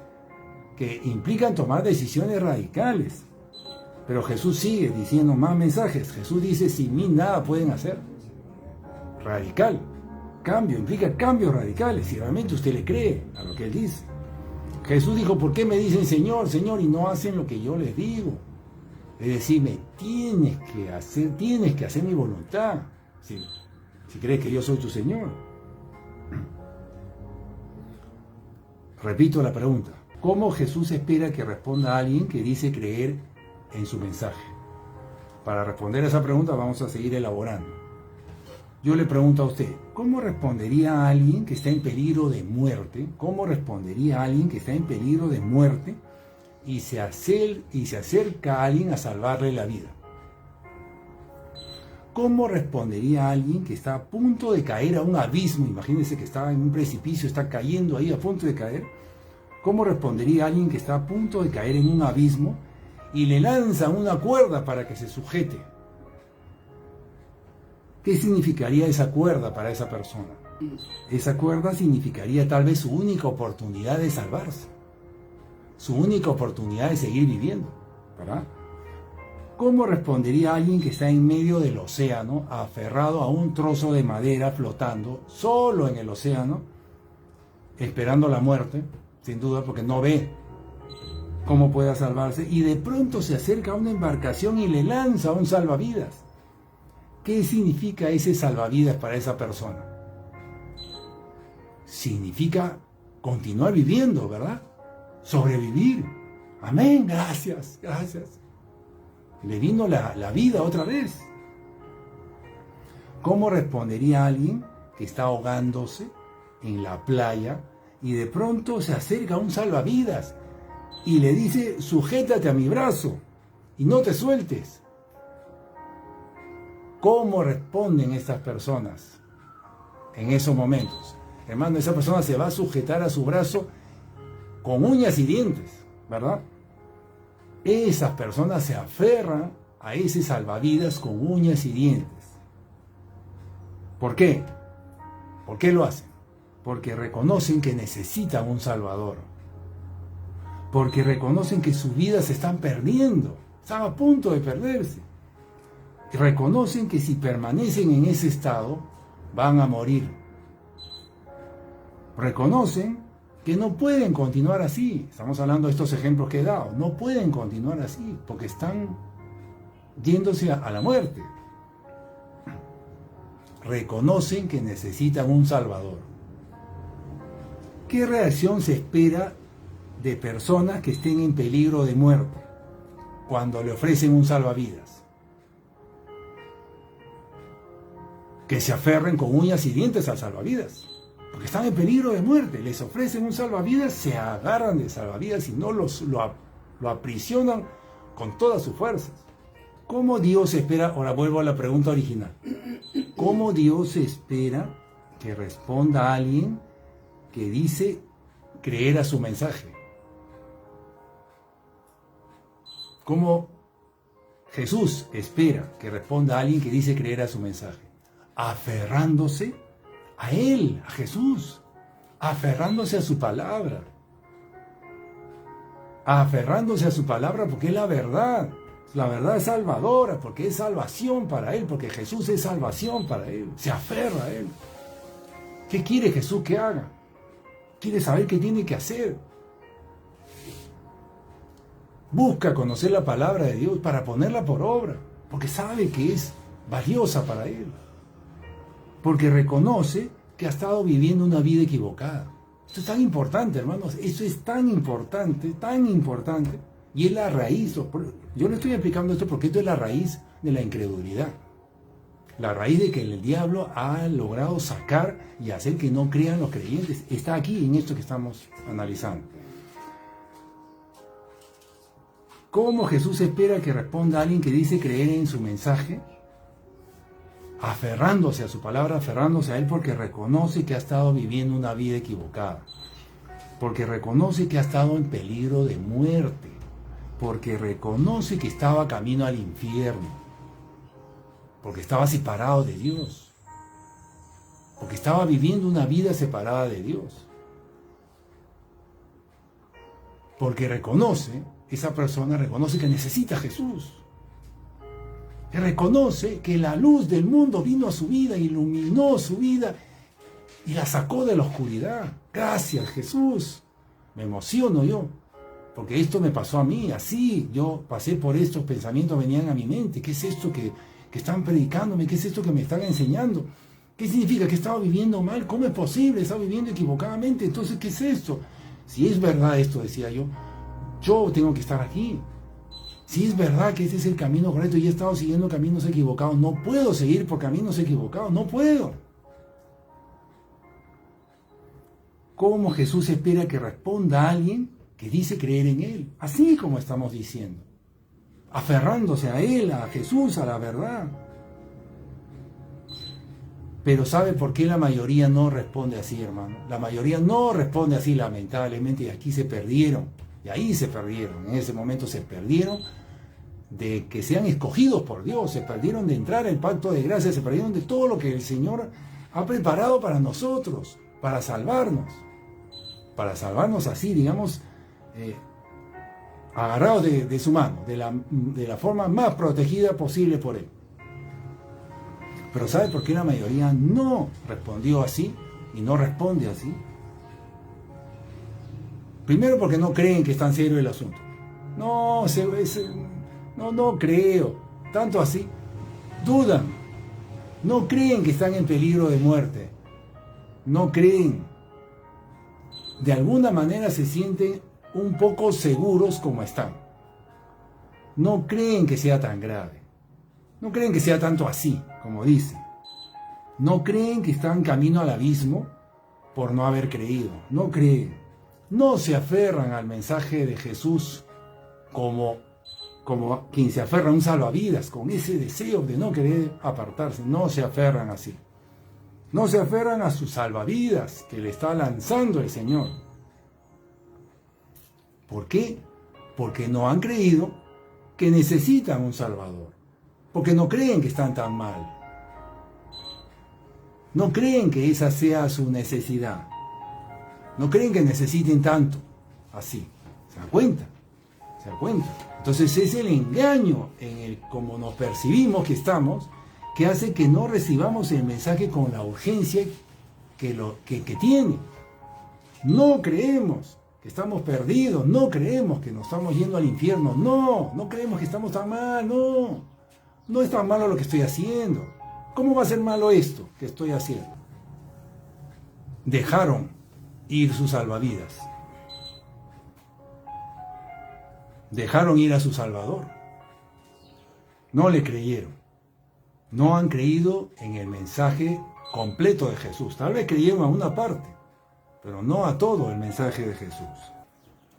que implican tomar decisiones radicales. Pero Jesús sigue diciendo más mensajes. Jesús dice: sin mí nada pueden hacer. Radical. Cambio, implica cambios radicales, si realmente usted le cree a lo que Él dice. Jesús dijo, ¿por qué me dicen Señor, Señor y no hacen lo que yo les digo? Es decir, tienes que hacer mi voluntad, si crees que yo soy tu Señor. Repito la pregunta, ¿cómo Jesús espera que responda a alguien que dice creer en su mensaje? Para responder a esa pregunta vamos a seguir elaborando. Yo le pregunto a usted, ¿cómo respondería a alguien que está en peligro de muerte? ¿Cómo respondería a alguien que está en peligro de muerte y se acerca a alguien a salvarle la vida? ¿Cómo respondería a alguien que está a punto de caer a un abismo? Imagínense que está en un precipicio, está cayendo ahí a punto de caer. ¿Cómo respondería a alguien que está a punto de caer en un abismo y le lanzan una cuerda para que se sujete? ¿Qué significaría esa cuerda para esa persona? Esa cuerda significaría tal vez su única oportunidad de salvarse, su única oportunidad de seguir viviendo, ¿verdad? ¿Cómo respondería alguien que está en medio del océano, aferrado a un trozo de madera flotando, solo en el océano, esperando la muerte, sin duda, porque no ve cómo pueda salvarse, y de pronto se acerca a una embarcación y le lanza un salvavidas? ¿Qué significa ese salvavidas para esa persona? Significa continuar viviendo, ¿verdad? Sobrevivir. Amén, gracias, gracias. Le vino la vida otra vez. ¿Cómo respondería alguien que está ahogándose en la playa y de pronto se acerca a un salvavidas y le dice, sujétate a mi brazo y no te sueltes? ¿Cómo responden estas personas en esos momentos? Hermano, esa persona se va a sujetar a su brazo con uñas y dientes, ¿verdad? Esas personas se aferran a ese salvavidas con uñas y dientes. ¿Por qué? ¿Por qué lo hacen? Porque reconocen que necesitan un Salvador. Porque reconocen que sus vidas se están perdiendo, están a punto de perderse. Y reconocen que si permanecen en ese estado, van a morir. Reconocen que no pueden continuar así. Estamos hablando de estos ejemplos que he dado. No pueden continuar así porque están yéndose a la muerte. Reconocen que necesitan un Salvador. ¿Qué reacción se espera de personas que estén en peligro de muerte cuando le ofrecen un salvavidas? Que se aferren con uñas y dientes al salvavidas. Porque están en peligro de muerte, les ofrecen un salvavidas, se agarran de salvavidas y no lo aprisionan con todas sus fuerzas. ¿Cómo Dios espera? Ahora vuelvo a la pregunta original. ¿Cómo Dios espera que responda a alguien que dice creer a su mensaje? ¿Cómo Jesús espera que responda a alguien que dice creer a su mensaje? Aferrándose a Él, a Jesús, aferrándose a su palabra, aferrándose a su palabra porque es la verdad es salvadora, porque es salvación para Él, porque Jesús es salvación para Él, se aferra a Él. ¿Qué quiere Jesús que haga? Quiere saber qué tiene que hacer. Busca conocer la palabra de Dios para ponerla por obra, porque sabe que es valiosa para Él. Porque reconoce que ha estado viviendo una vida equivocada. Esto es tan importante, hermanos. Esto es tan importante, y es la raíz. Yo no estoy explicando esto porque esto es la raíz de la incredulidad. La raíz de que el diablo ha logrado sacar y hacer que no crean los creyentes. Está aquí en esto que estamos analizando. ¿Cómo Jesús espera que responda a alguien que dice creer en su mensaje? Aferrándose a su palabra, aferrándose a Él porque reconoce que ha estado viviendo una vida equivocada, porque reconoce que ha estado en peligro de muerte, porque reconoce que estaba camino al infierno, porque estaba separado de Dios, porque estaba viviendo una vida separada de Dios, porque esa persona reconoce que necesita a Jesús. Que reconoce que la luz del mundo vino a su vida, iluminó su vida y la sacó de la oscuridad. Gracias, Jesús. me emociono yo, porque esto me pasó a mí, así, yo pasé por estos pensamientos, venían a mi mente. ¿Qué es esto que están predicándome? ¿Qué es esto que me están enseñando? ¿Qué significa? ¿Que he estado viviendo mal? ¿Cómo es posible? He estado viviendo equivocadamente. Entonces, ¿qué es esto? Si es verdad esto, decía yo tengo que estar aquí. Si es verdad que ese es el camino correcto y he estado siguiendo caminos equivocados, no puedo seguir por caminos equivocados, no puedo. ¿Cómo Jesús espera que responda a alguien que dice creer en Él? Así como estamos diciendo, aferrándose a Él, a Jesús, a la verdad. Pero ¿sabe por qué la mayoría no responde así, hermano? La mayoría no responde así, lamentablemente, y aquí se perdieron. Y ahí se perdieron, en ese momento se perdieron de que sean escogidos por Dios, se perdieron de entrar al pacto de gracia, se perdieron de todo lo que el Señor ha preparado para nosotros, para salvarnos así, digamos, agarrados de su mano, de la forma más protegida posible por Él. Pero ¿sabe por qué la mayoría no respondió así y no responde así? Primero porque no creen que es tan serio el asunto. No creo. Tanto así. Dudan. No creen que están en peligro de muerte. No creen. De alguna manera se sienten un poco seguros como están. No creen que sea tan grave. No creen que sea tanto así, como dicen. No creen que están camino al abismo por no haber creído. No creen. No se aferran al mensaje de Jesús como quien se aferra a un salvavidas, con ese deseo de no querer apartarse. No se aferran así. No se aferran a su salvavidas que le está lanzando el Señor. ¿Por qué? Porque no han creído que necesitan un Salvador. Porque no creen que están tan mal. No creen que esa sea su necesidad. No creen que necesiten tanto, así. ¿Se dan cuenta? ¿Se dan cuenta? Entonces es el engaño en el cómo nos percibimos que estamos, que hace que no recibamos el mensaje con la urgencia que tiene. No creemos que estamos perdidos, no creemos que nos estamos yendo al infierno, no creemos que estamos tan mal, no es tan malo lo que estoy haciendo. ¿Cómo va a ser malo esto que estoy haciendo? Dejaron ir sus salvavidas. Dejaron ir a su Salvador. No le creyeron. No han creído en el mensaje completo de Jesús. Tal vez creyeron a una parte, pero no a todo el mensaje de Jesús.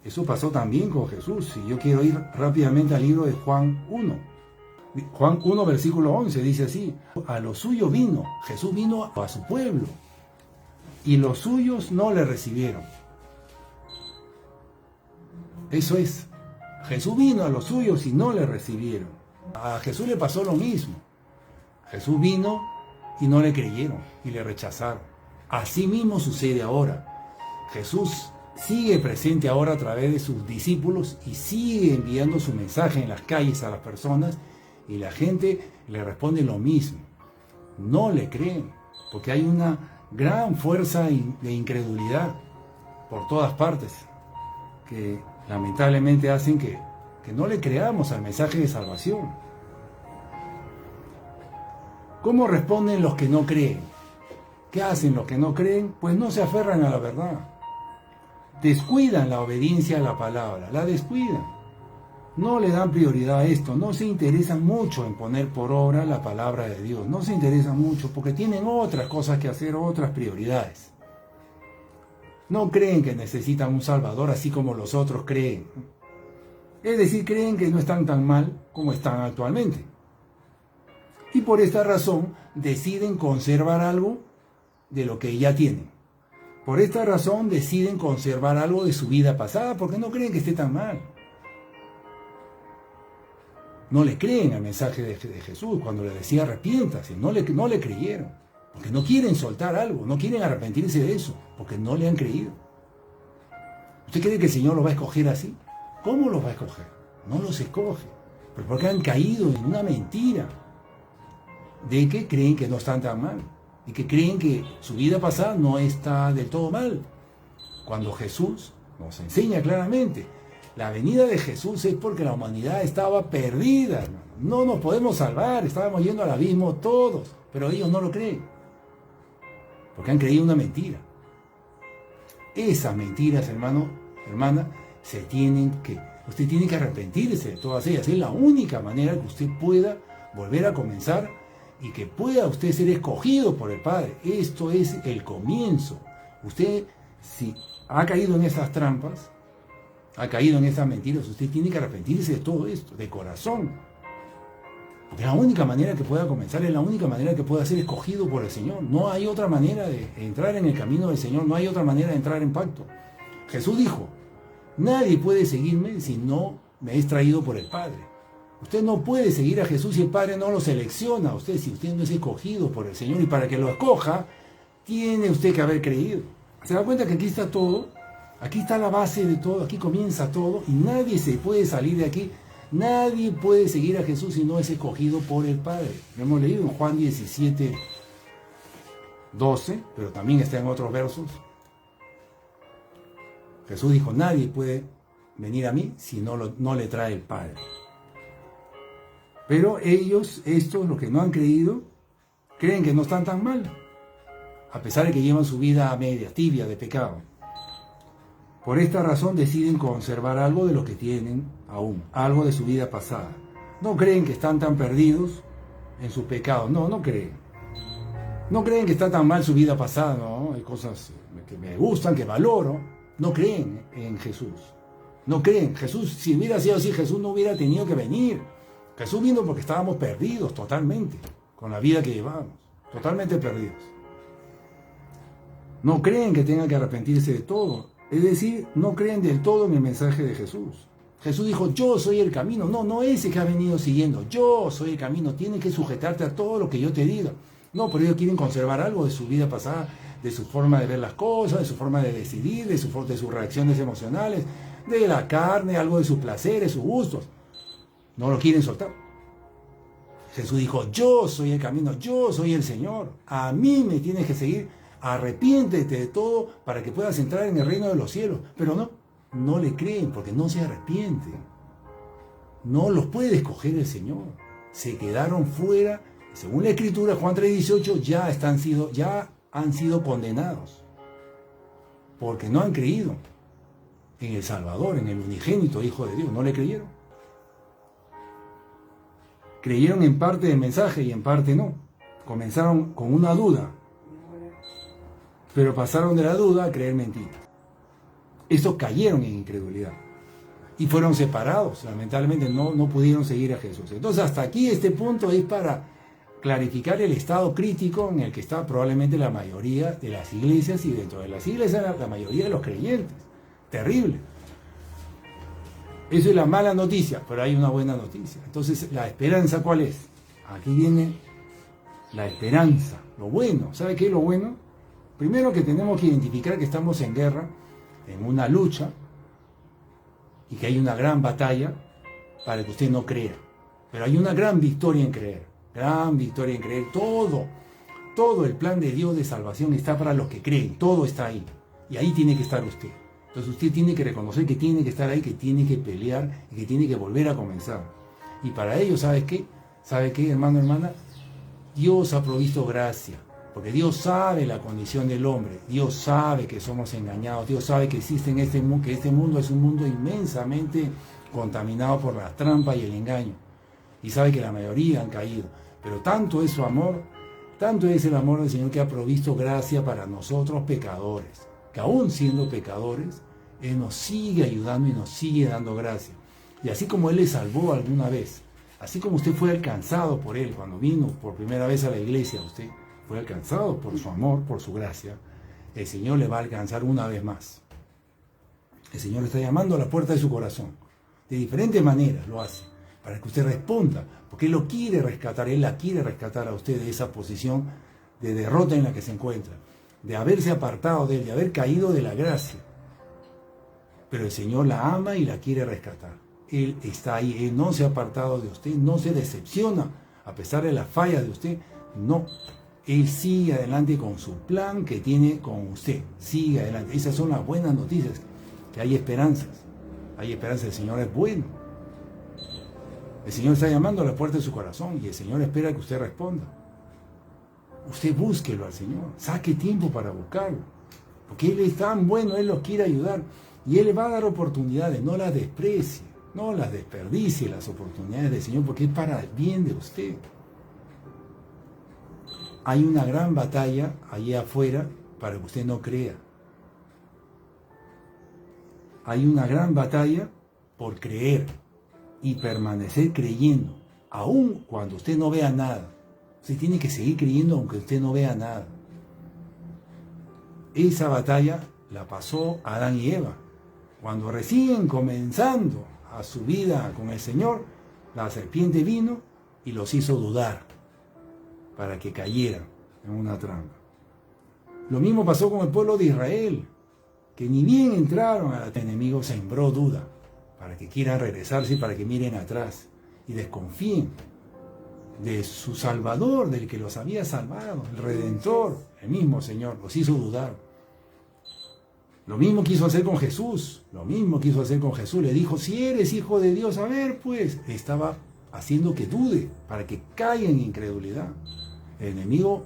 Eso pasó también con Jesús. Y yo quiero ir rápidamente al libro de Juan 1. Juan 1, versículo 11, dice así: a lo suyo vino, Jesús vino a su pueblo, y los suyos no le recibieron. Eso es, Jesús vino a los suyos y no le recibieron. A Jesús le pasó lo mismo. Jesús vino y no le creyeron y le rechazaron. Así mismo sucede ahora. Jesús sigue presente ahora a través de sus discípulos y sigue enviando su mensaje en las calles a las personas, y la gente le responde lo mismo. No le creen, porque hay una gran fuerza de incredulidad por todas partes que lamentablemente hacen que no le creamos al mensaje de salvación. ¿Cómo responden los que no creen? ¿Qué hacen los que no creen? Pues no se aferran a la verdad. Descuidan la obediencia a la palabra, la descuidan. No le dan prioridad a esto, no se interesan mucho en poner por obra la palabra de Dios, no se interesan mucho porque tienen otras cosas que hacer, otras prioridades. No creen que necesitan un Salvador así como los otros creen. Es decir, creen que no están tan mal como están actualmente. Y por esta razón deciden conservar algo de lo que ya tienen. Por esta razón deciden conservar algo de su vida pasada porque no creen que esté tan mal. No le creen al mensaje de Jesús cuando le decía arrepiéntase, no le creyeron, porque no quieren soltar algo, no quieren arrepentirse de eso, porque no le han creído. ¿Usted cree que el Señor los va a escoger así? ¿Cómo los va a escoger? No los escoge, pero porque han caído en una mentira de que creen que no están tan mal y que creen que su vida pasada no está del todo mal, cuando Jesús nos enseña claramente. La venida de Jesús es porque la humanidad estaba perdida, hermano. No nos podemos salvar, estábamos yendo al abismo todos, pero ellos no lo creen, porque han creído una mentira. Esas mentiras, hermano, hermana, usted tiene que arrepentirse de todas ellas. Es la única manera que usted pueda volver a comenzar y que pueda usted ser escogido por el Padre. Esto es el comienzo. Usted, si ha caído en esas trampas, ha caído en esas mentiras, usted tiene que arrepentirse de todo esto, de corazón. Porque es la única manera que pueda comenzar, es la única manera que pueda ser escogido por el Señor. No hay otra manera de entrar en el camino del Señor, no hay otra manera de entrar en pacto. Jesús dijo, nadie puede seguirme si no me es traído por el Padre. Usted no puede seguir a Jesús si el Padre no lo selecciona a usted, si usted no es escogido por el Señor. Y para que lo escoja, tiene usted que haber creído. ¿Se da cuenta que aquí está todo? Aquí está la base de todo, aquí comienza todo y nadie se puede salir de aquí. Nadie puede seguir a Jesús si no es escogido por el Padre. Lo hemos leído en Juan 17, 12, pero también está en otros versos. Jesús dijo, nadie puede venir a mí si no le trae el Padre. Pero ellos, los que no han creído, creen que no están tan mal, a pesar de que llevan su vida a media, tibia de pecado. Por esta razón deciden conservar algo de lo que tienen aún, algo de su vida pasada. No creen que están tan perdidos en sus pecados, no creen. No creen que está tan mal su vida pasada, no, hay cosas que me gustan, que valoro. No creen en Jesús. No creen. Jesús, si hubiera sido así, Jesús no hubiera tenido que venir. Jesús vino porque estábamos perdidos totalmente, con la vida que llevábamos, totalmente perdidos. No creen que tengan que arrepentirse de todo. Es decir, no creen del todo en el mensaje de Jesús. Jesús dijo, yo soy el camino. No ese que ha venido siguiendo. Yo soy el camino. Tienes que sujetarte a todo lo que yo te diga. No, pero ellos quieren conservar algo de su vida pasada, de su forma de ver las cosas, de su forma de decidir, de sus reacciones emocionales, de la carne, algo de sus placeres, sus gustos. No lo quieren soltar. Jesús dijo, yo soy el camino, yo soy el Señor. A mí me tienes que seguir. Arrepiéntete de todo para que puedas entrar en el reino de los cielos. Pero no le creen porque no se arrepienten. No los puede escoger el Señor. Se quedaron fuera. Según la Escritura, Juan 3:18, ya han sido condenados. Porque no han creído en el Salvador, en el unigénito Hijo de Dios. No le creyeron. Creyeron en parte del mensaje y en parte no. Comenzaron con una duda, pero pasaron de la duda a creer mentiras. Estos cayeron en incredulidad y fueron separados. Lamentablemente no pudieron seguir a Jesús. Entonces hasta aquí este punto es para clarificar el estado crítico en el que está probablemente la mayoría de las iglesias, y dentro de las iglesias la mayoría de los creyentes. Terrible. Eso es la mala noticia, pero hay una buena noticia. Entonces, ¿la esperanza cuál es? Aquí viene la esperanza, lo bueno. ¿Sabe qué es lo bueno? Primero que tenemos que identificar que estamos en guerra, en una lucha, y que hay una gran batalla para que usted no crea. Pero hay una gran victoria en creer. Gran victoria en creer. Todo el plan de Dios de salvación está para los que creen. Todo está ahí. Y ahí tiene que estar usted. Entonces usted tiene que reconocer que tiene que estar ahí, que tiene que pelear y que tiene que volver a comenzar. Y para ello, ¿sabe qué? ¿Sabe qué, hermano, hermana? Dios ha provisto gracia. Porque Dios sabe la condición del hombre. Dios sabe que somos engañados. Dios sabe que existe en este mundo, que este mundo es un mundo inmensamente contaminado por la trampa y el engaño. Y sabe que la mayoría han caído. Pero tanto es su amor, tanto es el amor del Señor que ha provisto gracia para nosotros pecadores. Que aún siendo pecadores, Él nos sigue ayudando y nos sigue dando gracia. Y así como Él le salvó alguna vez, así como usted fue alcanzado por Él cuando vino por primera vez a la iglesia, usted fue alcanzado por su amor, por su gracia, el Señor le va a alcanzar una vez más. El Señor le está llamando a la puerta de su corazón. De diferentes maneras lo hace, para que usted responda, porque Él lo quiere rescatar, Él la quiere rescatar a usted de esa posición de derrota en la que se encuentra, de haberse apartado de Él, de haber caído de la gracia. Pero el Señor la ama y la quiere rescatar. Él está ahí, Él no se ha apartado de usted, no se decepciona a pesar de las fallas de usted, no. Él sigue adelante con su plan que tiene con usted, sigue adelante. Esas son las buenas noticias que hay esperanzas. Hay esperanza, el Señor es bueno. El Señor está llamando a la puerta de su corazón y el Señor espera que usted responda. Usted búsquelo al Señor, saque tiempo para buscarlo, porque Él es tan bueno, Él los quiere ayudar y Él le va a dar oportunidades, no las desprecie, no las desperdicie las oportunidades del Señor, porque es para el bien de usted. Hay una gran batalla allá afuera para que usted no crea. Hay una gran batalla por creer y permanecer creyendo, aun cuando usted no vea nada. Usted tiene que seguir creyendo aunque usted no vea nada. Esa batalla la pasó Adán y Eva. Cuando recién comenzando a su vida con el Señor, la serpiente vino y los hizo dudar para que cayeran en una trampa. Lo mismo pasó con el pueblo de Israel, que ni bien entraron al enemigo, sembró duda, para que quieran regresarse y para que miren atrás y desconfíen de su Salvador, del que los había salvado, el Redentor, el mismo Señor, los hizo dudar. Lo mismo quiso hacer con Jesús, le dijo, si eres hijo de Dios, a ver pues, estaba haciendo que dude, para que caiga en incredulidad. El enemigo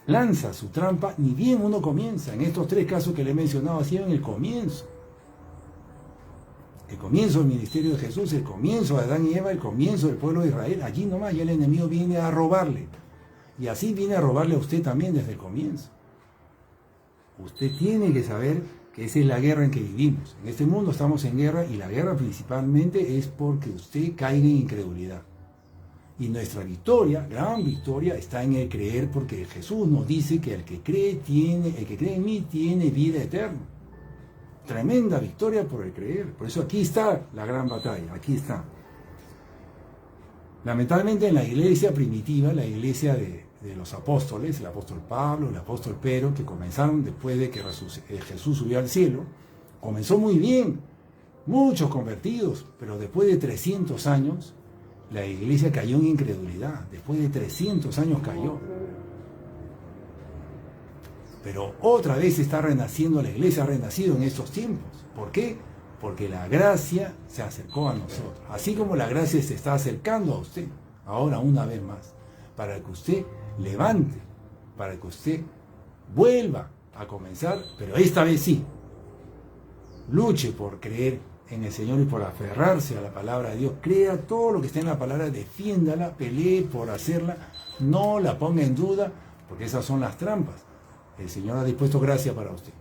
lanza su trampa, ni bien uno comienza. En estos 3 casos que le he mencionado, ha sido en el comienzo. El comienzo del ministerio de Jesús, el comienzo de Adán y Eva, el comienzo del pueblo de Israel. Allí nomás ya el enemigo viene a robarle. Y así viene a robarle a usted también desde el comienzo. Usted tiene que saber que esa es la guerra en que vivimos. En este mundo estamos en guerra y la guerra principalmente es porque usted caiga en incredulidad. Y nuestra victoria, gran victoria, está en el creer, porque Jesús nos dice que el que cree en mí tiene vida eterna. Tremenda victoria por el creer. Por eso aquí está la gran batalla, aquí está. Lamentablemente en la iglesia primitiva, la iglesia de los apóstoles, el apóstol Pablo, el apóstol Pedro, que comenzaron después de que Jesús subió al cielo, comenzó muy bien, muchos convertidos, pero después de 300 años, la iglesia cayó en incredulidad. Después de 300 años cayó. Pero otra vez está renaciendo la iglesia, ha renacido en estos tiempos. ¿Por qué? Porque la gracia se acercó a nosotros. Así como la gracia se está acercando a usted, ahora una vez más, para que usted levante, para que usted vuelva a comenzar, pero esta vez sí, luche por creer en el Señor y por aferrarse a la palabra de Dios. Crea todo lo que está en la palabra, defiéndala, pelee por hacerla, no la ponga en duda, porque esas son las trampas. El Señor ha dispuesto gracia para usted.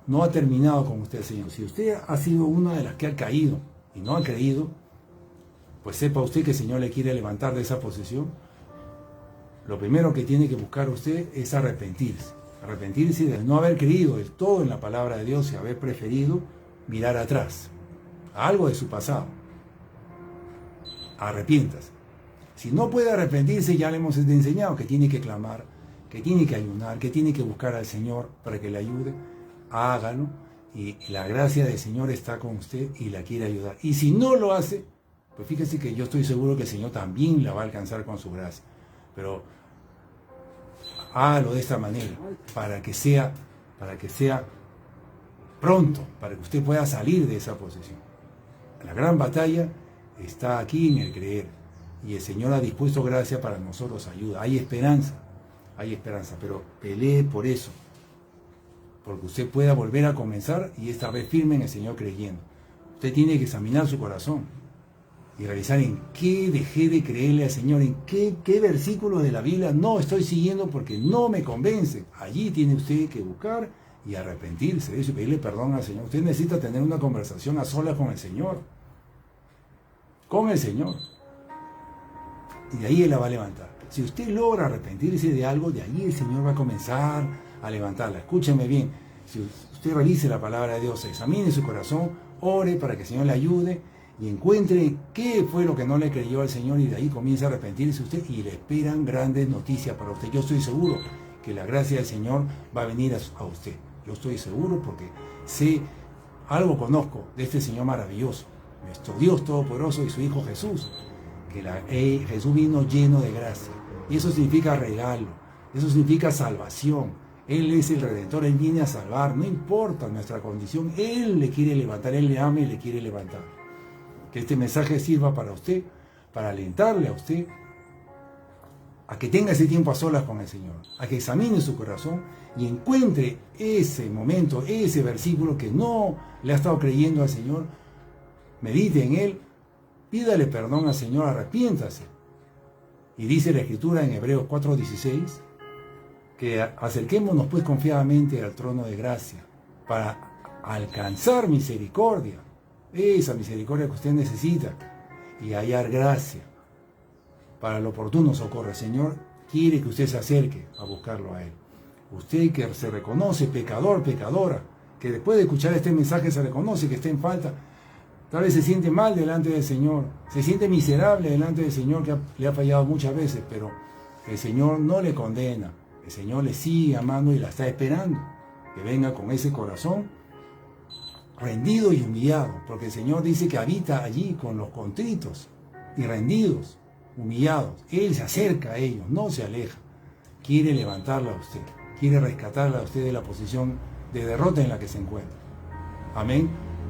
No ha terminado con usted, Señor. Si usted ha sido una de las que ha caído y no ha creído, pues sepa usted que el Señor le quiere levantar de esa posición. Lo primero que tiene que buscar usted es arrepentirse. Arrepentirse de no haber creído del todo en la palabra de Dios y haber preferido mirar atrás, a algo de su pasado. Arrepiéntase. Si no puede arrepentirse, ya le hemos enseñado que tiene que clamar, que tiene que ayunar, que tiene que buscar al Señor para que le ayude. Hágalo y la gracia del Señor está con usted y la quiere ayudar. Y si no lo hace, pues fíjese que yo estoy seguro que el Señor también la va a alcanzar con su gracia. Pero hágalo de esta manera, para que sea pronto, para que usted pueda salir de esa posición. La gran batalla está aquí en el creer, y el Señor ha dispuesto gracia para nosotros, ayuda. Hay esperanza, pero pelee por eso, porque usted pueda volver a comenzar y esta vez firme en el Señor creyendo. Usted tiene que examinar su corazón y revisar en qué dejé de creerle al Señor, en qué versículos de la Biblia no estoy siguiendo porque no me convencen. Allí tiene usted que buscar y arrepentirse de eso y pedirle perdón al Señor. Usted necesita tener una conversación a solas con el Señor. Con el Señor. Y de ahí Él la va a levantar. Si usted logra arrepentirse de algo, de ahí el Señor va a comenzar a levantarla. Escúcheme bien. Si usted revise la palabra de Dios, examine su corazón, ore para que el Señor le ayude y encuentre qué fue lo que no le creyó al Señor, y de ahí comienza a arrepentirse usted y le esperan grandes noticias para usted. Yo estoy seguro que la gracia del Señor va a venir a usted. Yo estoy seguro porque algo conozco de este Señor maravilloso, nuestro Dios Todopoderoso y su Hijo Jesús, que Jesús vino lleno de gracia. Y eso significa regalo, eso significa salvación, Él es el Redentor, Él viene a salvar, no importa nuestra condición, Él le quiere levantar, Él le ama y le quiere levantar. Que este mensaje sirva para usted, para alentarle a usted a que tenga ese tiempo a solas con el Señor, a que examine su corazón y encuentre ese momento, ese versículo que no le ha estado creyendo al Señor, medite en él, pídale perdón al Señor, arrepiéntase. Y dice la Escritura en Hebreos 4:16, que acerquémonos pues confiadamente al trono de gracia para alcanzar misericordia, esa misericordia que usted necesita, y hallar gracia para el oportuno socorro. El Señor quiere que usted se acerque a buscarlo a Él. Usted que se reconoce pecador, pecadora, que después de escuchar este mensaje se reconoce que está en falta, tal vez se siente mal delante del Señor, se siente miserable delante del Señor, que le ha fallado muchas veces, pero el Señor no le condena, el Señor le sigue amando y la está esperando, que venga con ese corazón rendido y humillado, porque el Señor dice que habita allí con los contritos y rendidos, humillados. Él se acerca a ellos, no se aleja, quiere levantarla a usted, quiere rescatarla a usted de la posición de derrota en la que se encuentra. Amén.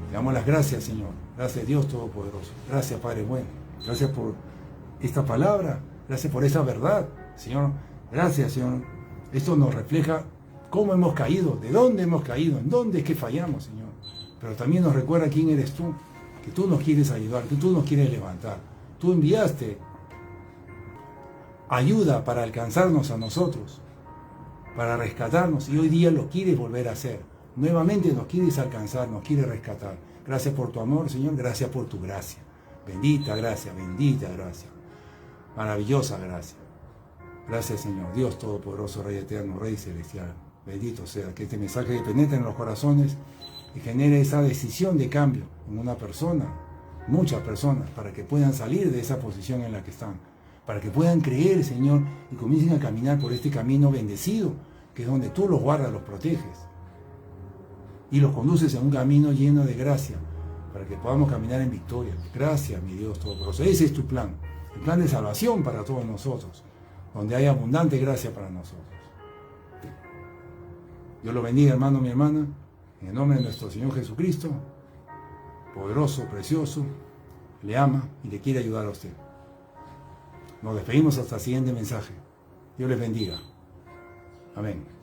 Le damos las gracias, Señor. Gracias, Dios Todopoderoso. Gracias, Padre bueno. Gracias por esta palabra. Gracias por esa verdad, Señor. Gracias, Señor. Esto nos refleja cómo hemos caído, de dónde hemos caído, en dónde es que fallamos, Señor. Pero también nos recuerda quién eres tú, que tú nos quieres ayudar, que tú nos quieres levantar. Tú enviaste ayuda para alcanzarnos a nosotros, para rescatarnos, y hoy día lo quieres volver a hacer. Nuevamente nos quieres alcanzar, nos quieres rescatar. Gracias por tu amor, Señor, gracias por tu gracia. Bendita gracia, maravillosa gracia. Gracias, Señor, Dios Todopoderoso, Rey eterno, Rey celestial. Bendito sea, que este mensaje penetre en los corazones y genere esa decisión de cambio en una persona, muchas personas, para que puedan salir de esa posición en la que están, para que puedan creer, Señor, y comiencen a caminar por este camino bendecido, que es donde tú los guardas, los proteges, y los conduces en un camino lleno de gracia, para que podamos caminar en victoria. Gracias, mi Dios Todopoderoso. Ese es tu plan, el plan de salvación para todos nosotros, donde hay abundante gracia para nosotros. Dios lo bendiga, hermano, mi hermana, en el nombre de nuestro Señor Jesucristo, poderoso, precioso, le ama y le quiere ayudar a usted. Nos despedimos hasta el siguiente mensaje. Dios les bendiga. Amén.